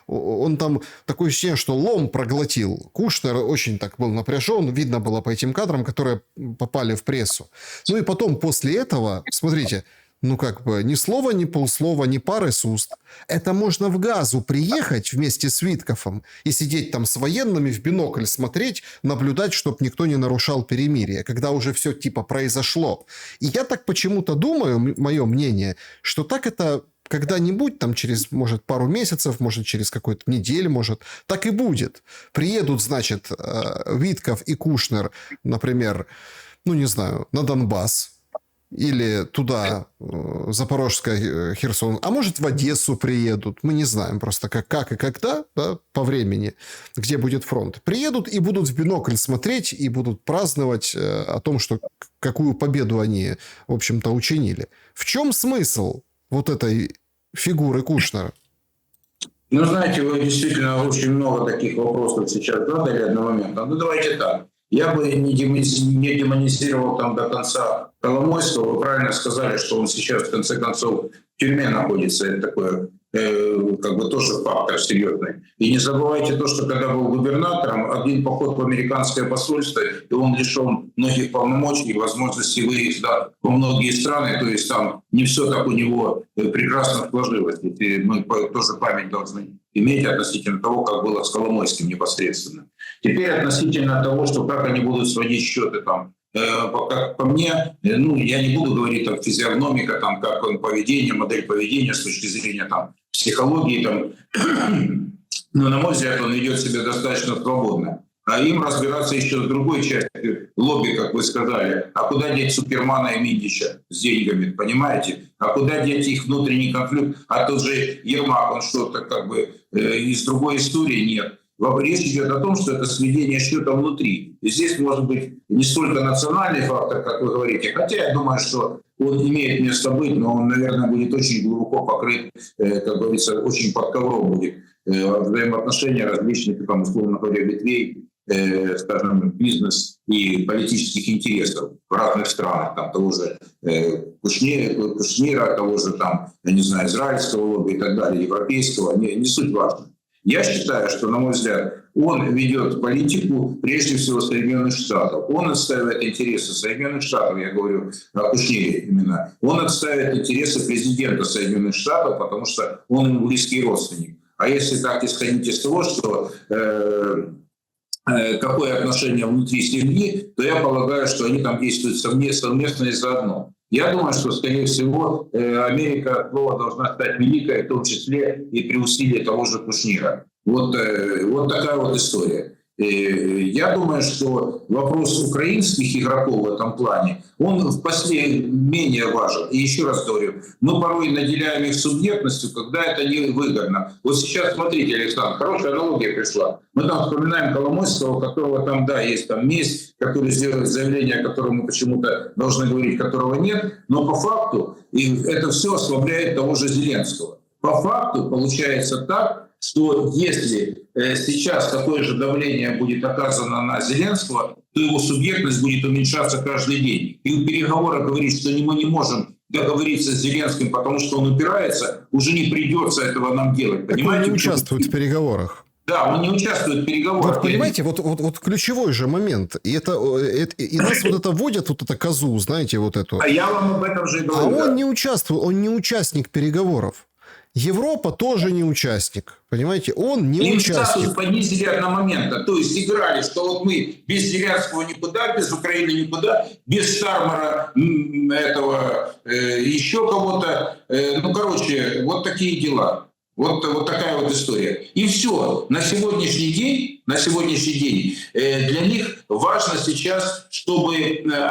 Он там такое ощущение, что лом проглотил. Кушнер очень так был напряжен. Видно было по этим кадрам, которые попали в прессу. Ну и потом после этого, смотрите, ну, как бы, ни слова, ни полслова, ни пары с уст. Это можно в Газу приехать вместе с Виткофом и сидеть там с военными в бинокль смотреть, наблюдать, чтобы никто не нарушал перемирие, когда уже все типа произошло. И я так почему-то думаю, мое мнение, что так это когда-нибудь, там через, может, пару месяцев, может, через какую-то неделю, может, так и будет. Приедут, значит, Витков и Кушнер, например, ну, не знаю, на Донбасс, или туда, Запорожская, Херсон, а может, в Одессу приедут. Мы не знаем просто, как и когда, да, по времени, где будет фронт. Приедут и будут в бинокль смотреть, и будут праздновать о том, что какую победу они, в общем-то, учинили. В чем смысл вот этой фигуры Кушнера? Ну, знаете, вы действительно очень много таких вопросов сейчас задали одномоментно. Ну, давайте так. Я бы не демонизировал там до конца Коломойского. Вы правильно сказали, что он сейчас, в конце концов, в тюрьме находится. Это такое, как бы тоже фактор серьезный. И не забывайте то, что когда был губернатором, один поход в американское посольство, и он лишен многих полномочий и возможности выезда во многие страны. То есть там не все так у него прекрасно сложилось. И мы тоже память должны иметь относительно того, как было с Коломойским непосредственно. Теперь относительно того, что как они будут сводить счеты там, как по мне, ну, я не буду говорить там физиогномика, там, как он поведение, модель поведения с точки зрения там психологии, там, но на мой взгляд он ведет себя достаточно свободно. А им разбираться еще с другой частью лобби, как вы сказали. А куда деть Супермана и Миндича с деньгами, понимаете? А куда деть их внутренний конфликт? А тот же Ермак, он что-то как бы из другой истории нет. Речь идет о том, что это сведение счета внутри. И здесь может быть не столько национальный фактор, как вы говорите, хотя я думаю, что он имеет место быть, но он, наверное, будет очень глубоко покрыт, как говорится, очень под ковром будет взаимоотношения различных, там, условно говоря, ветвей, скажем, бизнес и политических интересов в разных странах, там того же Кушнира, того же там, я не знаю, израильского лобби и так далее, европейского, не суть важно. Я считаю, что, на мой взгляд, он ведет политику прежде всего Соединенных Штатов. Он отстаивает интересы Соединенных Штатов, я говорю о Кушнире именно. Он отстаивает интересы президента Соединенных Штатов, потому что он ему близкий родственник. А если так исходить из того, что какое отношение внутри семьи, то я полагаю, что они там действуют совместно и заодно. Я думаю, что, скорее всего, Америка снова должна стать великой, в том числе и при усилии того же Кушнира. Вот такая вот история. Я думаю, что вопрос украинских игроков в этом плане, он в последнем менее важен. И еще раз говорю, мы порой наделяем их субъектностью, когда это невыгодно. Вот сейчас, смотрите, Александр, хорошая аналогия пришла. Мы там вспоминаем Коломойского, у которого там, да, есть там месть, который сделает заявление, о котором мы почему-то должны говорить, которого нет. Но по факту и это все ослабляет того же Зеленского. По факту получается так, что если сейчас такое же давление будет оказано на Зеленского, то его субъектность будет уменьшаться каждый день. И у переговоров говорить, что мы не можем договориться с Зеленским, потому что он упирается, уже не придется этого нам делать. Понимаете? Он не участвует в переговорах. Да, он не участвует в переговорах. Вот понимаете, вот ключевой же момент. И нас вот это вводят, вот это козу, знаете, вот эту. А я вам об этом же и говорю. А он не участвует, он не участник переговоров. Европа тоже не участник. Понимаете, он не участник. Статус понизили одномоментно. То есть играли, что вот мы без Зеленского никуда, без Украины никуда, без Стармера этого еще кого-то. Вот такие дела. Вот такая вот история. И все. На сегодняшний день для них важно сейчас, чтобы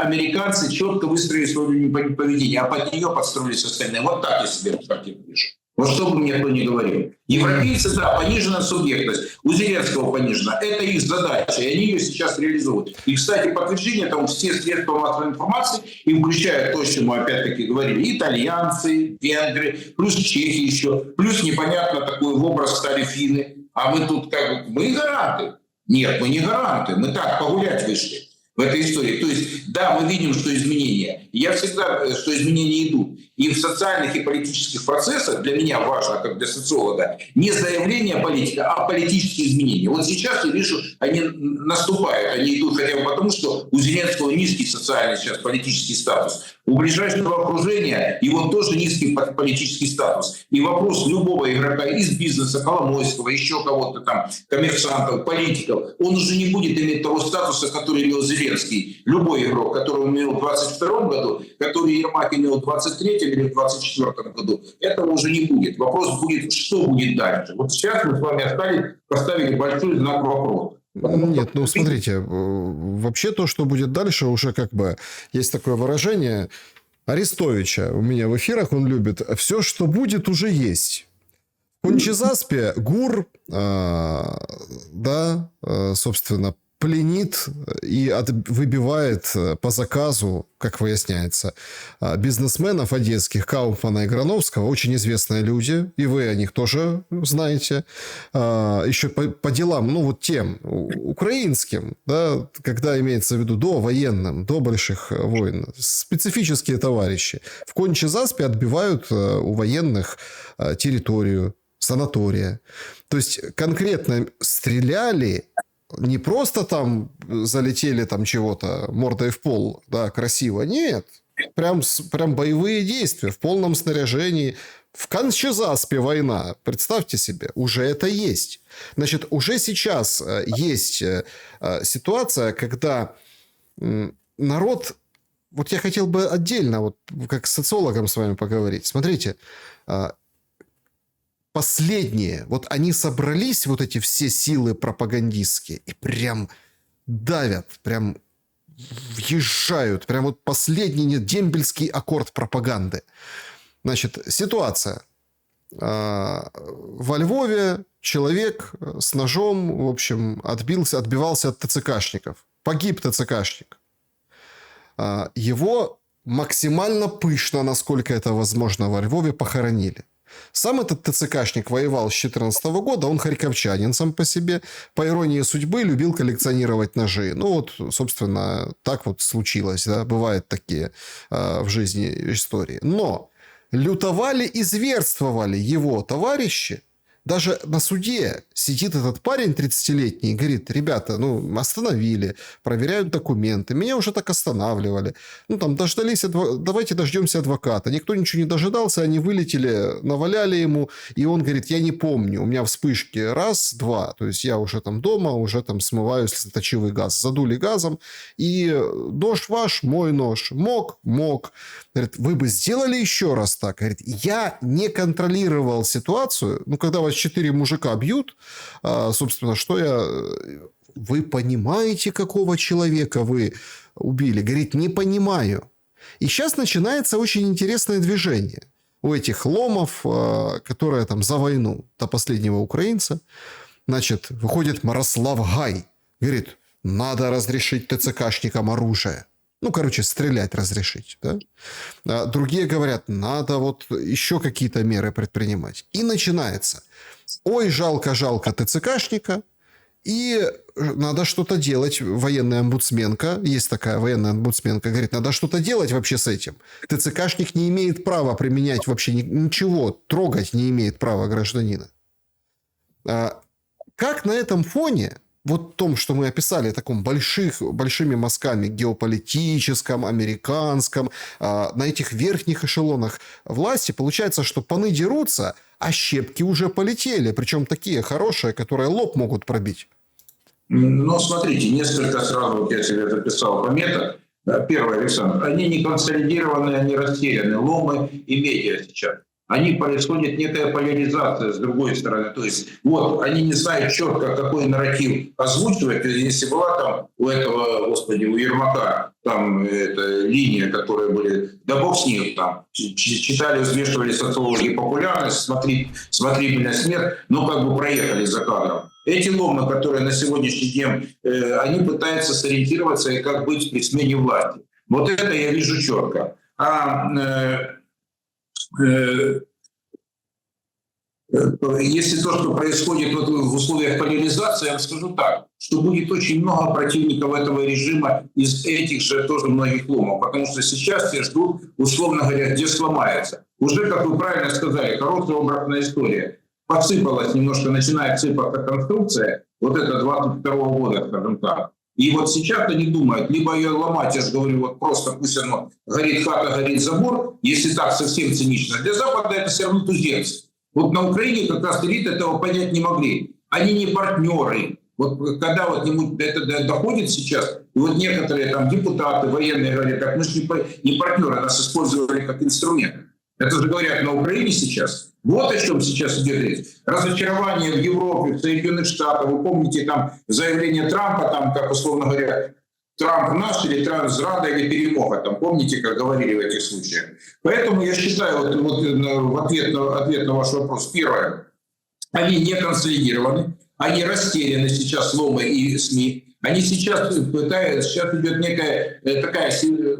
американцы четко выстроили свое поведение, а под нее подстроились остальные. Вот так я себе картину вижу. Вот что бы мне кто ни говорил. Европейцы, да, понижена субъектность. У Зеленского понижена. Это их задача, и они ее сейчас реализуют. И, кстати, подтверждение там все средства массовой информации, и включая то, что мы опять-таки говорили, итальянцы, венгры, плюс чехи еще, плюс непонятно такой в образ стали финны. А мы тут мы гаранты. Нет, мы не гаранты. Мы так погулять вышли в этой истории. То есть, да, мы видим, что изменения. Я всегда, что изменения идут. И в социальных и политических процессах для меня важно, как для социолога, не заявление политика, а политические изменения. Вот сейчас я вижу, они наступают, они идут хотя бы потому, что у Зеленского низкий социальный сейчас политический статус. У ближайшего окружения его тоже низкий политический статус. И вопрос любого игрока из бизнеса, Коломойского, еще кого-то там, коммерсантов, политиков, он уже не будет иметь того статуса, который имел Зеленский. Любой игрок, который он имел в 2022 году, который Ермак имел в 2023 или в 2024 году, этого уже не будет. Вопрос будет, что будет дальше. Вот сейчас мы с вами поставили большой знак вопроса. Нет, смотрите, вообще то, что будет дальше, уже как бы есть такое выражение Арестовича у меня в эфирах, он любит: все, что будет, уже есть. В Кончезаспе ГУР, собственно, пленит и выбивает по заказу, как выясняется, бизнесменов одесских Кауфмана и Грановского, очень известные люди, и вы о них тоже знаете, еще по делам, тем украинским, да, когда имеется в виду до военным, до больших войн, специфические товарищи в Кончезаспе отбивают у военных территорию, санатория. То есть конкретно стреляли. Не просто там залетели там чего-то мордой в пол, да, красиво. Нет. Прям боевые действия в полном снаряжении. В Кончезаспе война. Представьте себе, уже это есть. Значит, уже сейчас есть ситуация, когда народ... Вот я хотел бы отдельно, как с социологом с вами поговорить. Смотрите, последние, они собрались, эти все силы пропагандистские, и прям давят, прям въезжают, прям последний дембельский аккорд пропаганды. Значит, ситуация. Во Львове человек с ножом, в общем, отбивался от ТЦКшников. Погиб ТЦКшник. Его максимально пышно, насколько это возможно, во Львове похоронили. Сам этот ТЦКшник воевал с 2014 года, он харьковчанин сам по себе. По иронии судьбы, любил коллекционировать ножи. Собственно, так случилось, да, бывают такие в жизни истории. Но лютовали и зверствовали его товарищи. Даже на суде сидит этот парень 30-летний и говорит: ребята, остановили, проверяют документы, меня уже так останавливали. Дождались, давайте дождемся адвоката. Никто ничего не дожидался, они вылетели, наваляли ему, и он говорит: я не помню, у меня вспышки раз, два, то есть я уже там дома, уже там смываю слезоточивый газ. Задули газом, и нож ваш, мой нож, мог. Говорит: вы бы сделали еще раз так? Говорит: я не контролировал ситуацию, когда вас 4 мужика бьют, собственно, вы понимаете, какого человека вы убили? Говорит: не понимаю. И сейчас начинается очень интересное движение у этих ломов, которые там за войну до последнего украинца. Значит, выходит Мирослав Гай, говорит: надо разрешить ТЦКшникам оружие. Стрелять разрешить. Да? Другие говорят: надо еще какие-то меры предпринимать. И начинается. ой, жалко ТЦКшника, и надо что-то делать. Военная омбудсменка, есть такая военная омбудсменка, говорит, надо что-то делать вообще с этим. ТЦКшник не имеет права применять вообще ничего, трогать не имеет права гражданина. Как на этом фоне, вот том, что мы описали, таком большими мазками геополитическом, американском, на этих верхних эшелонах власти, получается, что паны дерутся, а щепки уже полетели, причем такие хорошие, которые лоб могут пробить. Ну, смотрите, несколько сразу, вот я себе записал пометок. Первое, Александр, они не консолидированы, они растеряны, ломы и медиа сейчас. Они происходит некая поляризация с другой стороны. То есть вот они не знают четко, какой нарратив озвучивать. Если была там у этого, господи, у Ермака там эта линия, которая были, да бог с ним, там читали, взвешивали социологи популярность, смотри меня смерть, но как бы проехали за кадром. Эти ломы, которые на сегодняшний день, они пытаются сориентироваться и как быть при смене власти. Вот это я вижу четко. Если то, что происходит в условиях поляризации, я вам скажу так, что будет очень много противников этого режима из этих же тоже многих ломов, потому что сейчас все ждут, условно говоря, где сломается. Уже, как вы правильно сказали, короткая обратная история. Посыпалась немножко, начинает сыпаться конструкция, вот это 22-го года, скажем так. И вот сейчас они думают, либо ее ломать, я же говорю, вот просто пусть оно горит хата, горит забор, если так совсем цинично. Для Запада это все равно туземцы. Вот на Украине как раз элиты этого понять не могли. Они не партнеры. Вот когда вот это доходит сейчас, и вот некоторые там депутаты, военные говорят, так мы же не партнеры, нас использовали как инструмент. Это же говорят на Украине сейчас. Вот о чем сейчас идет речь. Разочарование в Европе, в Соединенных Штатах. Вы помните там заявление Трампа, там, как условно говоря, Трамп наш или Трамп зрада или перемога. Там, помните, как говорили в этих случаях. Поэтому я считаю, вот в ответ на ваш вопрос, первое, они не консолидированы, они растеряны сейчас, ломы и СМИ. Они сейчас идет некая такая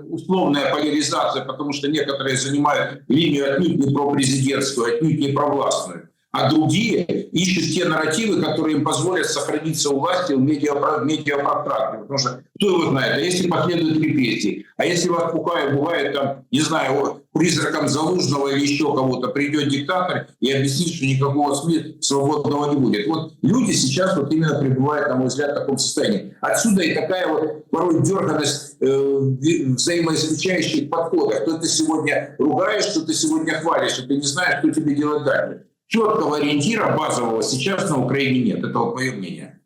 условная поляризация, потому что некоторые занимают линию отнюдь не пропрезидентскую, отнюдь не провластную, а другие ищут те нарративы, которые им позволят сохраниться у власти в медиапространстве. Потому что кто его знает, а если последуют репрессии, а если вас пугают, бывает там, не знаю, призраком Залужного или еще кого-то, придет диктатор и объяснит, что никакого СМИ свободного не будет. Вот люди сейчас вот именно пребывают, на мой взгляд, в таком состоянии. Отсюда и такая вот порой дерганность взаимоисключающих подходов. Что ты сегодня ругаешь, что ты сегодня хвалишь, что ты не знаешь, что тебе делать дальше. Четкого ориентира базового сейчас на Украине нет. Это вот мое мнение.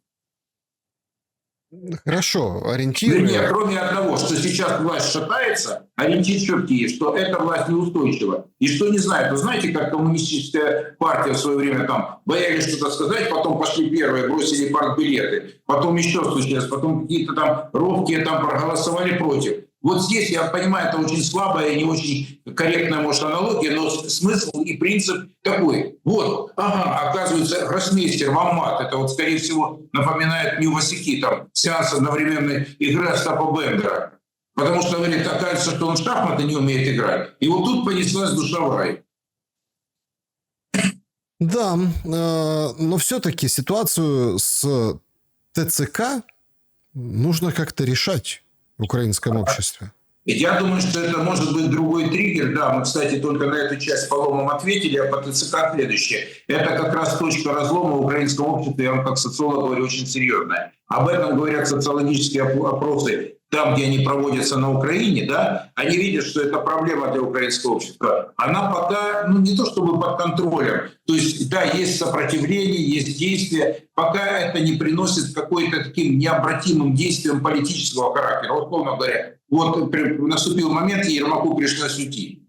Хорошо, ориентир... Вернее, кроме одного, что сейчас власть шатается, ориентир четкий, что эта власть неустойчива. И что не знает. Вы знаете, как коммунистическая партия в свое время там боялись что-то сказать, потом пошли первые, бросили партбилеты, потом еще случилось, потом какие-то там ровкие там проголосовали против. Вот здесь, я понимаю, это очень слабая и не очень корректная, может, аналогия, но смысл и принцип такой. Вот, оказывается, гроссмейстер, Маммат, это вот, скорее всего, напоминает Нью-Васики, там, сеанс одновременной игры Остапа Бендера. Потому что, говорит, оказывается, что он в шахматы не умеет играть. И вот тут понеслась душа в рай. Да, но все-таки ситуацию с ТЦК нужно как-то решать в украинском обществе. Я думаю, что это может быть другой триггер. Да, мы, кстати, только на эту часть по ломам ответили, а по ТЦК следующее. Это как раз точка разлома в украинском обществе, я вам как социолог говорю, очень серьезная. Об этом говорят социологические опросы. Там, где они проводятся на Украине, да, они видят, что это проблема для украинского общества. Она пока, не то чтобы под контролем. То есть, да, есть сопротивление, есть действия. Пока это не приносит какой-то таким необратимым действием политического характера. Вот, условно говоря, вот наступил момент, и Ермаку пришлось уйти.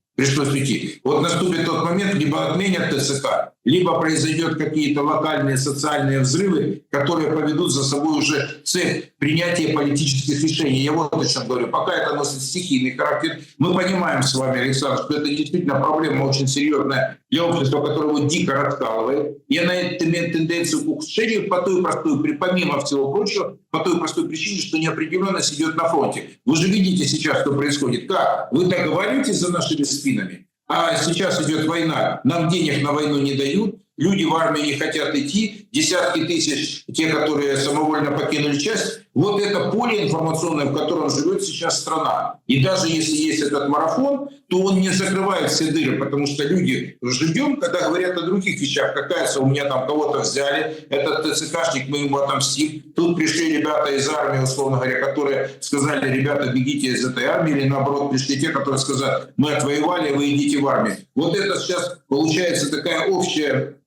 Вот наступит тот момент, либо отменят ТЦК, либо произойдет какие-то локальные социальные взрывы, которые поведут за собой уже цель принятия политических решений. Я вот о чем говорю. Пока это носит стихийный характер, мы понимаем с вами, Александр, что это действительно проблема очень серьезная для общества, которое его дико раскалывает. И она имеет тенденцию к ухудшению помимо всего прочего, по той простой причине, что неопределенность идет на фронте. Вы же видите сейчас, что происходит. Как? Вы договариваетесь за нашими спинами, а сейчас идет война, нам денег на войну не дают, люди в армию не хотят идти, десятки тысяч, те, которые самовольно покинули часть. Вот это поле информационное, в котором живет сейчас страна. И даже если есть этот марафон, то он не закрывает все дыры, потому что люди живем, когда говорят о других вещах. Какая-то у меня там кого-то взяли, этот ТЦКшник, мы ему отомстим. Тут пришли ребята из армии, условно говоря, которые сказали: ребята, бегите из этой армии, или наоборот пришли те, которые сказали: мы отвоевали, вы идите в армию. Вот это сейчас получается такая общая,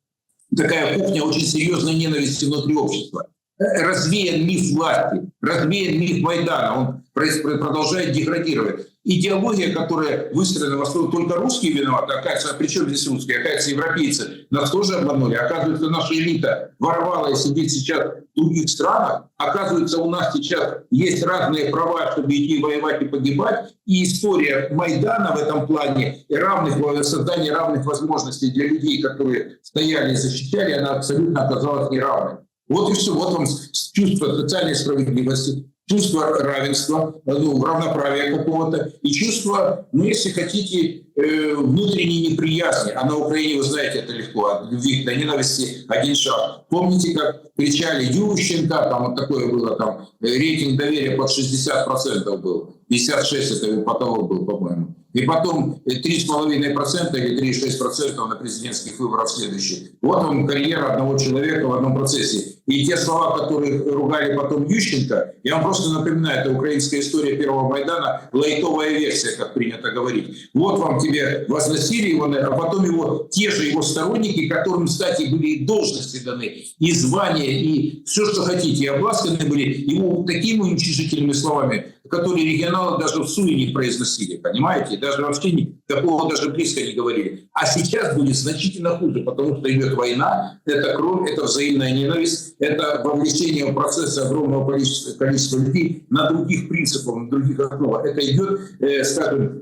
такая кухня очень серьезной ненависти внутри общества. Развеян миф власти, развеян миф Майдана, он продолжает деградировать. Идеология, которая выстроена в основном, только русские виноваты, оказывается, а при чем здесь русские? Оказывается, европейцы нас тоже обманули. Оказывается, наша элита воровала и сидит сейчас в других странах. Оказывается, у нас сейчас есть разные права, чтобы идти воевать и погибать. И история Майдана в этом плане и создание равных возможностей для людей, которые стояли и защищали, она абсолютно оказалась неравной. Вот и все. Вот вам чувство социальной справедливости, чувство равенства, равноправия какого-то и чувство, если хотите, внутренней неприязни. А на Украине, вы знаете, это легко. От любви до ненависти один шаг. Помните, как кричали Ющенко, там вот такое было, там рейтинг доверия под 60% был. 56 это его потолок был, по-моему. И потом 3,5% или 3,6% на президентских выборах следующих. Вот вам карьера одного человека в одном процессе. И те слова, которые ругали потом Ющенко, я вам просто напоминаю, это украинская история первого Майдана, лайтовая версия, как принято говорить. Вот вам тебе возносили его, а потом его те же его сторонники, которым, кстати, были и должности даны, и звания, и все, что хотите, и обласканы были его такими уничижительными словами, которые регионалы даже в суе не произносили, понимаете? Даже вообще такого даже близко не говорили. А сейчас будет значительно хуже, потому что идет война, это кровь, это взаимная ненависть, это вовлечение в процесс огромного количества людей на других принципах, на других основах. Это идет, скажем,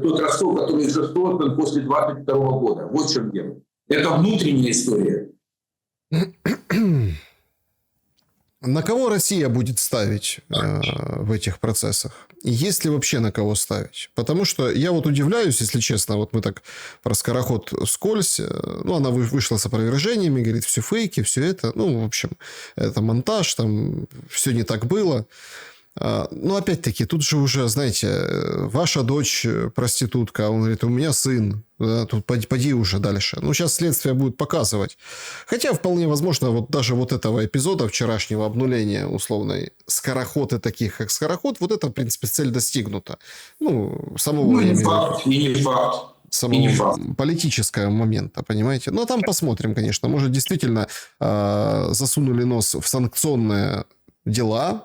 тот раскол, который уже создан после 22 года. Вот в чем дело. Это внутренняя история. На кого Россия будет ставить в этих процессах? И есть ли вообще на кого ставить? Потому что я вот удивляюсь, если честно, вот мы так про скороход вскользь, она вышла с опровержениями, говорит, все фейки, все это, в общем, это монтаж, там все не так было. Но опять-таки, тут же уже, знаете, ваша дочь проститутка, а он говорит, у меня сын, да, тут поди уже дальше. Сейчас следствие будет показывать. Хотя вполне возможно, вот даже вот этого эпизода вчерашнего обнуления условной скороходы таких, как скороход, вот это, в принципе, цель достигнута. Самого... не факт, и не факт. Самого политического момента, понимаете? Но там посмотрим, конечно. Может, действительно засунули нос в санкционные дела.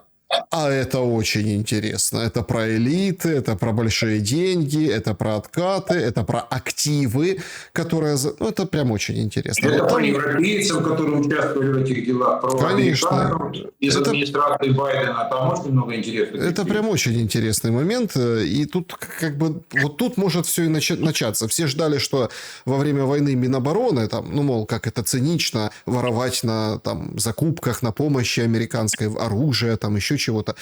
А это очень интересно. Это про элиты, это про большие деньги, это про откаты, это про активы, которые... это прям очень интересно. Это про европейцев, которые участвовали в этих делах, про американцев из администрации Байдена. Там очень много интересных. Это прям очень интересный момент. И тут вот тут может все и начаться. Все ждали, что во время войны Минобороны, мол, как это цинично воровать на закупках, на помощи американской, оружия, еще чего-то.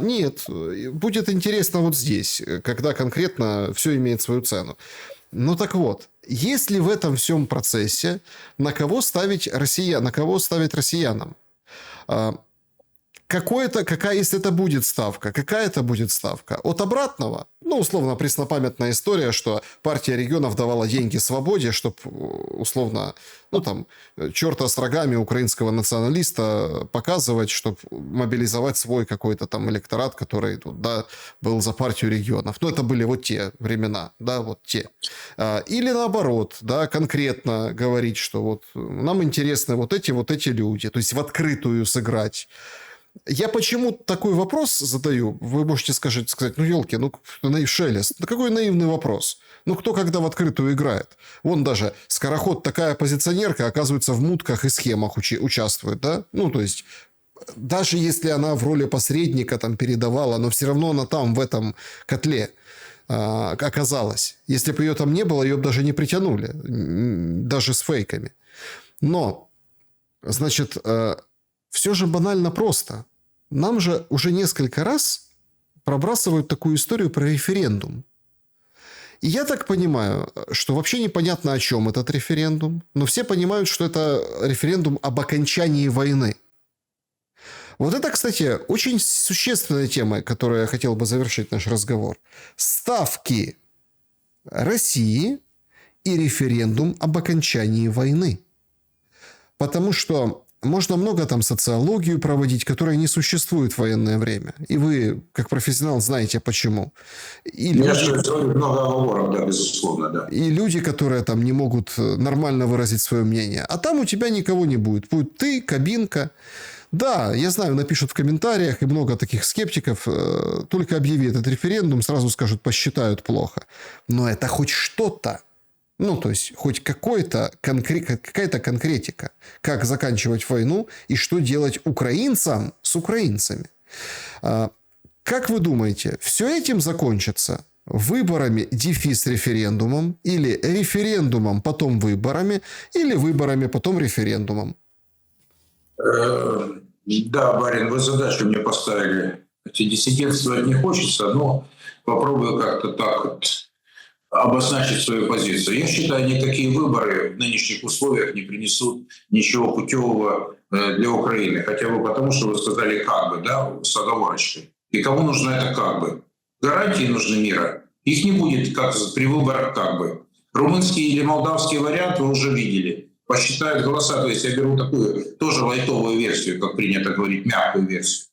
Нет, будет интересно вот здесь, когда конкретно все имеет свою цену. Так вот, есть ли в этом всем процессе на кого ставить россиянам? Если это будет ставка, какая это будет ставка? От обратного? Условно, преснопамятная история, что партия регионов давала деньги свободе, чтобы, условно, черта с рогами украинского националиста показывать, чтобы мобилизовать свой какой-то электорат, который был за партию регионов. Это были вот те времена, да, вот те. Или наоборот, да, конкретно говорить, что вот нам интересны вот эти люди, то есть в открытую сыграть. Я почему такой вопрос задаю? Вы можете сказать, елки, шелест. Какой наивный вопрос? Кто когда в открытую играет? Вон даже скороход, такая оппозиционерка, оказывается, в мутках и схемах участвует, да? То есть, даже если она в роли посредника передавала, но все равно она там, в этом котле оказалась. Если бы ее там не было, ее бы даже не притянули. Даже с фейками. Но, значит... Все же банально просто. Нам же уже несколько раз пробрасывают такую историю про референдум. И я так понимаю, что вообще непонятно, о чем этот референдум, но все понимают, что это референдум об окончании войны. Вот это, кстати, очень существенная тема, которую я хотел бы завершить наш разговор. Ставки России и референдум об окончании войны. Потому что можно много там социологию проводить, которая не существует в военное время. И вы, как профессионал, знаете почему. И много оговорок, да, безусловно, да. И люди, которые там не могут нормально выразить свое мнение. А там у тебя никого не будет. Будет ты, кабинка. Да, я знаю, напишут в комментариях, и много таких скептиков. Только объяви этот референдум, сразу скажут, посчитают плохо. Но это хоть что-то. Ну, то есть, хоть какая-то конкретика. Как заканчивать войну и что делать украинцам с украинцами. Как вы думаете, все этим закончится выборами дефис референдумом, или референдумом потом выборами, или выборами потом референдумом? Да, барин, вы задачу мне поставили. Диссидентствовать не хочется, но попробую как-то так вот обозначить свою позицию. Я считаю, никакие выборы в нынешних условиях не принесут ничего путевого для Украины. Хотя бы потому, что вы сказали «как бы», да, с оговорочкой. И кому нужно это «как бы»? Гарантии нужны мира. Их не будет как при выборах «как бы». Румынский или молдавский вариант вы уже видели. Посчитают голоса, то есть я беру такую тоже лайтовую версию, как принято говорить, мягкую версию.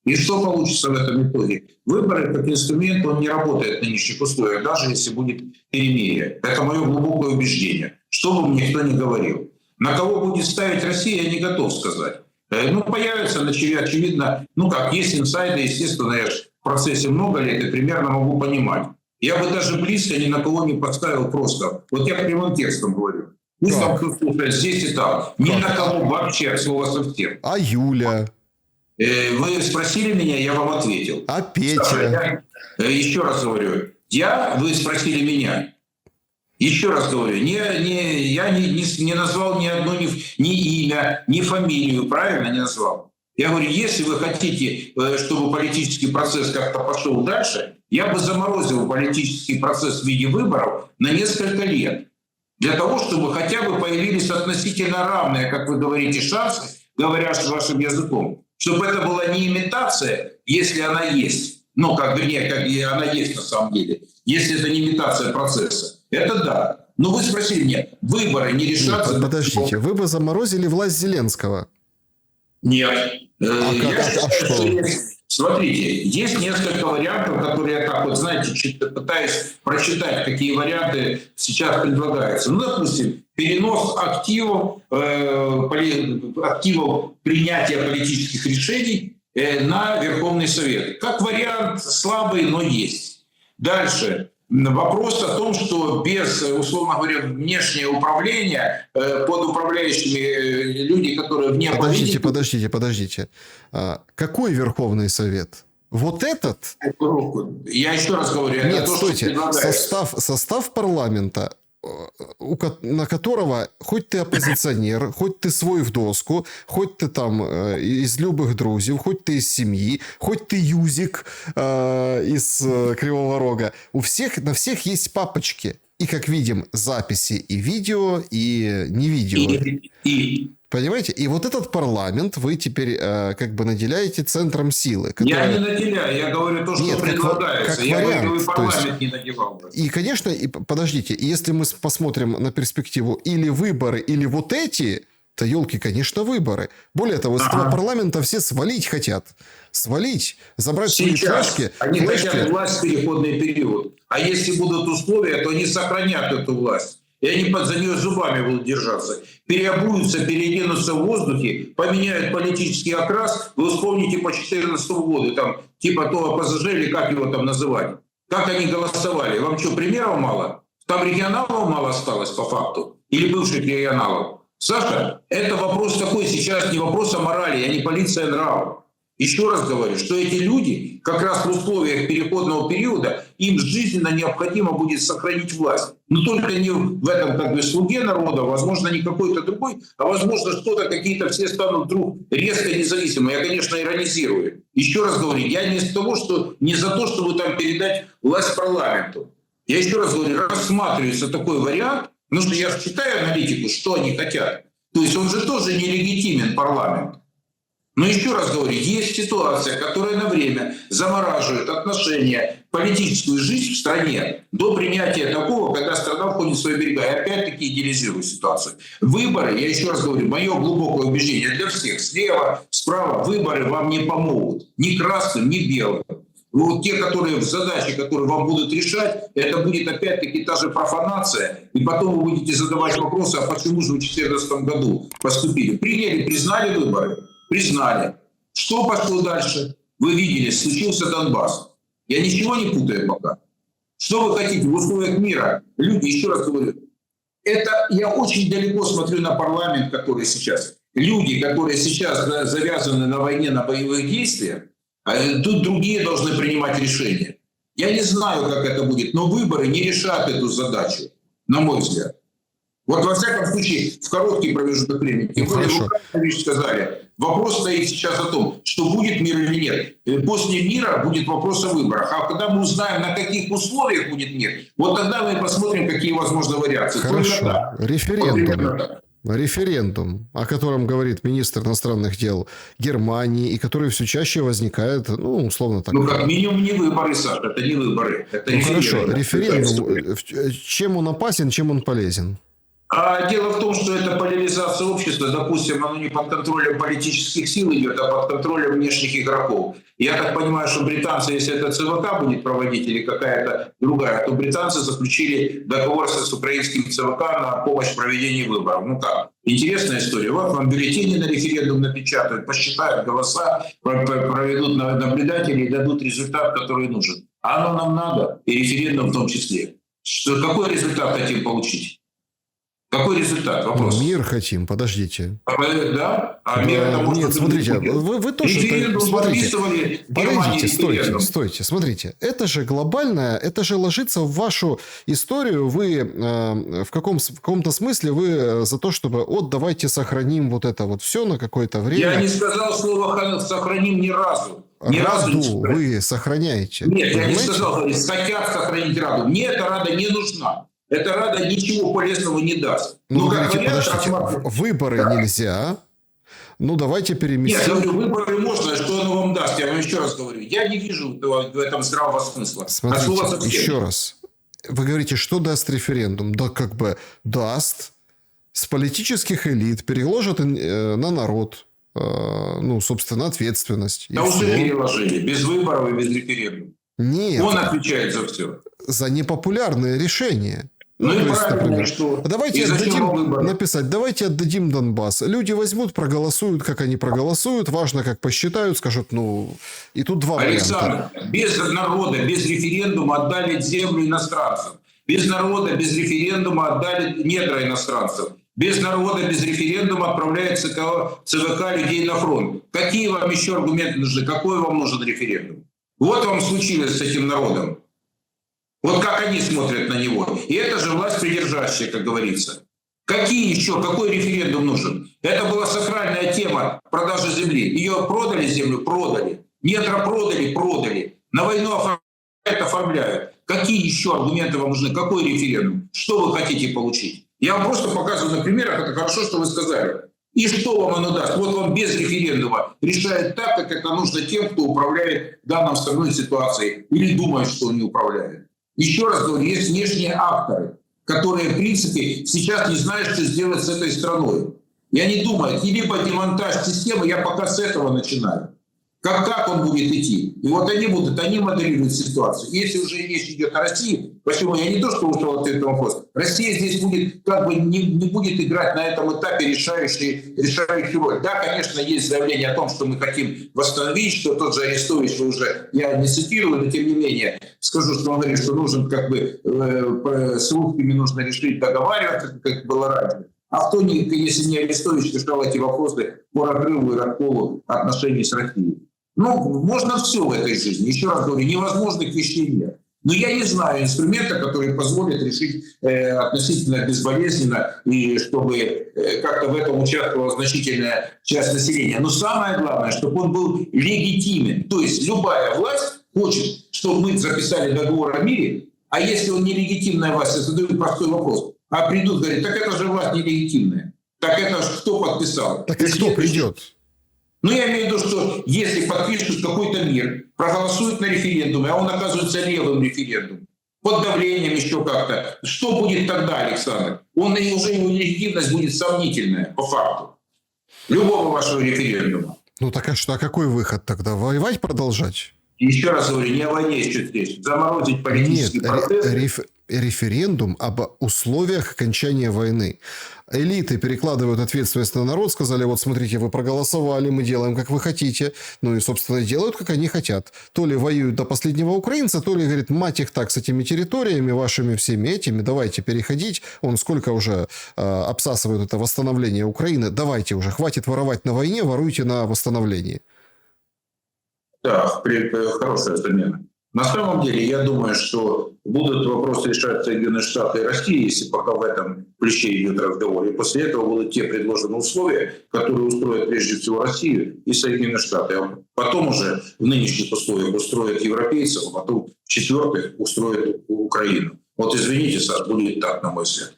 И что получится в этом итоге? Выборы как инструмент, он не работает в нынешних условиях, даже если будет перемирие. Это мое глубокое убеждение. Что бы мне никто ни говорил. На кого будет ставить Россия, я не готов сказать. Ну, появится, очевидно, ну как, есть инсайды, естественно, я же в процессе много лет и примерно могу понимать. Я бы даже близко ни на кого не поставил просто. Вот я прямым текстом говорю. Пусть там кто слушает здесь и там. Ни на кого вообще, от слова совсем. А Юля? Вы спросили меня, я вам ответил. А Петя? Еще раз говорю. Вы спросили меня. Еще раз говорю. Я не назвал ни одно, ни имя, ни фамилию. Правильно не назвал? Я говорю, если вы хотите, чтобы политический процесс как-то пошел дальше, я бы заморозил политический процесс в виде выборов на несколько лет. Для того, чтобы хотя бы появились относительно равные, как вы говорите, шансы, говоря вашим языком. Чтобы это была не имитация, если она есть. Ну, вернее, как она есть на самом деле. Если это не имитация процесса. Это да. Но вы спросили меня, выборы не решатся... Нет, подождите, вы бы заморозили власть Зеленского? Нет. Что? Смотрите, есть несколько вариантов, которые я так вот, знаете, пытаюсь прочитать, какие варианты сейчас предлагаются. Ну, допустим, перенос активов принятия политических решений на Верховный Совет. Как вариант слабый, но есть. Дальше. Вопрос о том, что без, условно говоря, внешнего управления под управляющими люди, которые вне политики... Подождите. Какой Верховный Совет? Вот этот? Я еще раз говорю, нет, это то, стойте. что Состав парламента, на которого хоть ты оппозиционер, хоть ты свой в доску, хоть ты там из любых друзів, хоть ты из семьи, хоть ты юзик из Кривого Рога, на всех есть папочки. И, как видим, записи и видео, и не видео. Понимаете? И вот этот парламент вы теперь как бы наделяете центром силы. Я не наделяю, я говорю то, что предлагается. Как вариант. Говорю, парламент не наделал. И, конечно, подождите, если мы посмотрим на перспективу или выборы, или вот эти, то, елки, конечно, выборы. Более того, с этого парламента все свалить хотят. Свалить, забрать свои флешки. Они хотят власть в переходный период. А если будут условия, то они сохранят эту власть. И они за нее зубами будут держаться. Переобуются, переоденутся в воздухе, поменяют политический окрас. Вы вспомните по 2014 году, там, типа то ОПЗЖ или как его там называть. Как они голосовали? Вам что, примеров мало? Там регионалов мало осталось по факту? Или бывших регионалов? Саша, это вопрос такой сейчас, не вопрос о морали, а не полиция нравов. Еще раз говорю, что эти люди как раз в условиях переходного периода им жизненно необходимо будет сохранить власть. Но только не в этом слуге народа, возможно, не какой-то другой, а возможно что-то, какие-то все станут вдруг резко независимые. Я, конечно, иронизирую. Еще раз говорю, я не за то, чтобы там передать власть парламенту. Я еще раз говорю, рассматривается такой вариант, потому что я читаю аналитику, что они хотят. То есть он же тоже нелегитимен, парламент. Но еще раз говорю, есть ситуация, которая на время замораживает отношения, политическую жизнь в стране до принятия такого, когда страна входит в свои берега. И опять-таки идеализирую ситуацию. Выборы, я еще раз говорю, мое глубокое убеждение для всех, слева, справа, выборы вам не помогут. Ни красным, ни белым. Вот те, которые в задачи, которые вам будут решать, это будет опять-таки та же профанация. И потом вы будете задавать вопросы, а почему же в 2014 году поступили. Приняли, признали выборы. Признали. Что пошло дальше? Вы видели, случился Донбасс. Я ничего не путаю пока. Что вы хотите в условиях мира? Люди, еще раз говорю, это я очень далеко смотрю на парламент, который сейчас. Люди, которые сейчас завязаны на войне, на боевых действиях, тут другие должны принимать решения. Я не знаю, как это будет, но выборы не решат эту задачу, на мой взгляд. Вот во всяком случае, в короткий промежуток времени. Тем более, вы сказали, вопрос стоит сейчас о том, что будет мир или нет. После мира будет вопрос о выборах. А когда мы узнаем, на каких условиях будет мир, вот тогда мы посмотрим, какие возможны вариации. Хорошо. Референдум, о котором говорит министр иностранных дел Германии, и который все чаще возникает, ну, условно так. Ну, как минимум, не выборы, Саша, это не выборы. Это хорошо, референдум. Чем он опасен, чем он полезен? А дело в том, что это поляризация общества, допустим, оно не под контролем политических сил идет, а под контролем внешних игроков. Я так понимаю, что британцы, если это ЦВК будет проводить или какая-то другая, то британцы заключили договор с украинским ЦВК на помощь в проведении выборов. Ну как? Интересная история. Вот вам бюллетени на референдум напечатают, посчитают голоса, проведут наблюдателей и дадут результат, который нужен. А оно нам надо, и референдум в том числе. Какой результат хотим получить? Какой результат? Вопрос. Мир хотим, подождите. Да? А мир это может... Нет, смотрите, вы тоже... Смотрите, стойте. Смотрите, это же глобальное, это же ложится в вашу историю. Вы в каком-то смысле вы за то, чтобы давайте сохраним вот это вот все на какое-то время. Я не сказал слово «сохраним» ни разу. Ни разу вы сохраняете. Нет, понимаете? Я не сказал, хотят сохранить Раду. Мне эта Рада не нужна. Эта Рада ничего полезного не даст. Ну, подождите, выборы нельзя. Ну, давайте переместим. Нет, я говорю, выборы можно, что оно вам даст? Я вам еще раз говорю. Я не вижу в этом здравого смысла. Смотрите, еще раз. Вы говорите, что даст референдум? Да как бы даст, с политических элит переложат на народ, ну, собственно, ответственность. Да уже переложили. Без выборов и без референдума. Нет. Он отвечает за все. За непопулярные решения. Ну и правильно, что... Давайте отдадим Донбасс. Люди возьмут, проголосуют, как они проголосуют. Важно, как посчитают, скажут, ну... И тут два варианта. Без народа, без референдума отдали землю иностранцам. Без народа, без референдума отдали недра иностранцев. Без народа, без референдума отправляет ЦВК людей на фронт. Какие вам еще аргументы нужны? Какой вам нужен референдум? Вот вам случилось с этим народом. Вот как они смотрят на него. И это же власть придержащая, как говорится. Какой референдум нужен? Это была сакральная тема продажи земли. Ее продали землю? Продали. Недра продали. На войну оформляют. Какие еще аргументы вам нужны? Какой референдум? Что вы хотите получить? Я вам просто показываю на примерах. Это хорошо, что вы сказали. И что вам оно даст? Вот вам без референдума решает так, как это нужно тем, кто управляет данной страной ситуацией или думает, что он не управляет. Еще раз говорю, есть внешние акторы, которые, в принципе, сейчас не знают, что сделать с этой страной. И они думают, либо демонтаж системы, я пока с этого начинаю. Как он будет идти? И вот они моделируют ситуацию. Если уже речь идет о России, почему я не то, что ушел от этого вопроса, Россия здесь будет не будет играть на этом этапе решающую роль. Да, конечно, есть заявление о том, что мы хотим восстановить, что тот же Арестович, я не цитирую, но тем не менее скажу, что он говорит, что нужен с русскими нужно решить, договариваться, как было раньше. А кто, если не Арестович, решал эти вопросы по разрыву и расколу отношений с Россией? Ну, можно все в этой жизни. Еще раз говорю, невозможных вещей нет. Но я не знаю инструмента, который позволит решить относительно безболезненно, и чтобы как-то в этом участвовала значительная часть населения. Но самое главное, чтобы он был легитимен. То есть любая власть хочет, чтобы мы записали договор о мире, А если он нелегитимная власть, я задаю простой вопрос. А придут, говорят, так это же власть нелегитимная. Так это же кто подписал? Так и кто придет? Ну, я имею в виду, что если подпишут какой-то мир, проголосуют на референдуме, а он оказывается левым референдумом, под давлением еще как-то, что будет тогда, Александр? Он и уже его легитимность будет сомнительная, по факту. Любого вашего референдума. Ну, так а что, а какой выход тогда? Воевать продолжать? Еще раз говорю, не о войне сейчас речь. Заморозить политический процесс. Референдум об условиях окончания войны. Элиты перекладывают ответственность на народ, сказали, вот смотрите, вы проголосовали, мы делаем, как вы хотите. Ну и, собственно, делают, как они хотят. То ли воюют до последнего украинца, то ли, говорит, мать их так с этими территориями, вашими всеми этими, давайте переходить. Он сколько уже обсасывает это восстановление Украины. Давайте уже, хватит воровать на войне, воруйте на восстановлении. Да, хорошая замена. На самом деле, я думаю, что будут вопросы решать Соединенные Штаты и Россия, если пока в этом ключе идет разговор. И после этого будут те предложенные условия, которые устроят прежде всего Россию и Соединенные Штаты. А потом уже в нынешних условиях устроят европейцев, а потом в четвертых устроят Украину. Вот извините, Саш, будет так, на мой взгляд.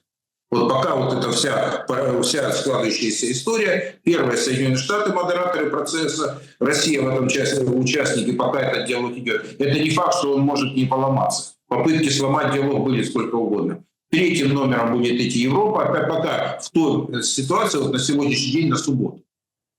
Вот пока вот эта вся складывающаяся история, первое, Соединенные Штаты, модераторы процесса, Россия в этом участники, пока этот диалог идет. Это не факт, что он может не поломаться. Попытки сломать диалог были сколько угодно. Третьим номером будет идти Европа, пока в той ситуации, вот на сегодняшний день, на субботу.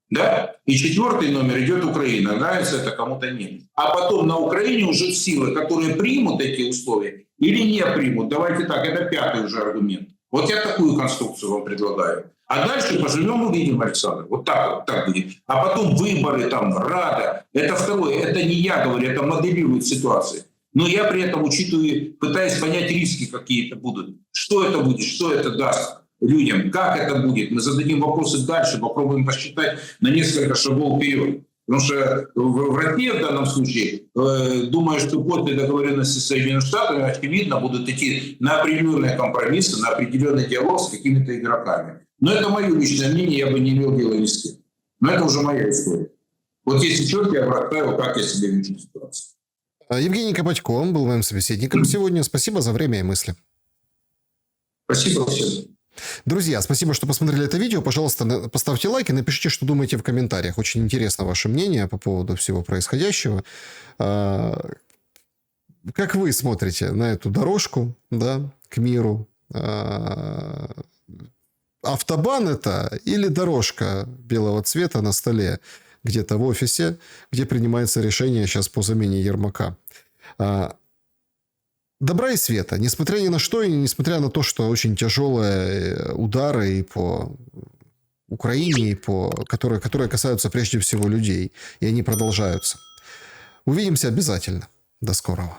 Да? И четвертый номер идет Украина. Нравится это кому-то нет. А потом на Украине уже силы, которые примут эти условия или не примут. Давайте так, это пятый уже аргумент. Вот я такую конструкцию вам предлагаю. А дальше поживем, увидим, Александр. Вот так будет. А потом выборы, там, Рада. Это второе. Это не я говорю, это моделирует ситуацию. Но я при этом учитываю, пытаюсь понять риски какие-то будут. Что это будет, что это даст людям, как это будет. Мы зададим вопросы дальше, попробуем посчитать на несколько шагов вперед. Потому что в России в данном случае, думаю, что после договоренности с Соединенными Штатами, очевидно, будут идти на определенные компромиссы, на определенный диалог с какими-то игроками. Но это мое личное мнение, я бы не имел дела ни с кем. Но это уже моя история. Вот если четко, я расставил, как я себе вижу ситуацию. Евгений Копатько был моим собеседником сегодня. Спасибо за время и мысли. Спасибо всем. Друзья, спасибо, что посмотрели это видео. Пожалуйста, поставьте лайк и напишите, что думаете в комментариях. Очень интересно ваше мнение по поводу всего происходящего. Как вы смотрите на эту дорожку, да, к миру? Автобан это или дорожка белого цвета на столе где-то в офисе, где принимается решение сейчас по замене Ермака? Добра и света, несмотря ни на что, и несмотря на то, что очень тяжелые удары и по Украине, которые касаются прежде всего людей, и они продолжаются. Увидимся обязательно. До скорого.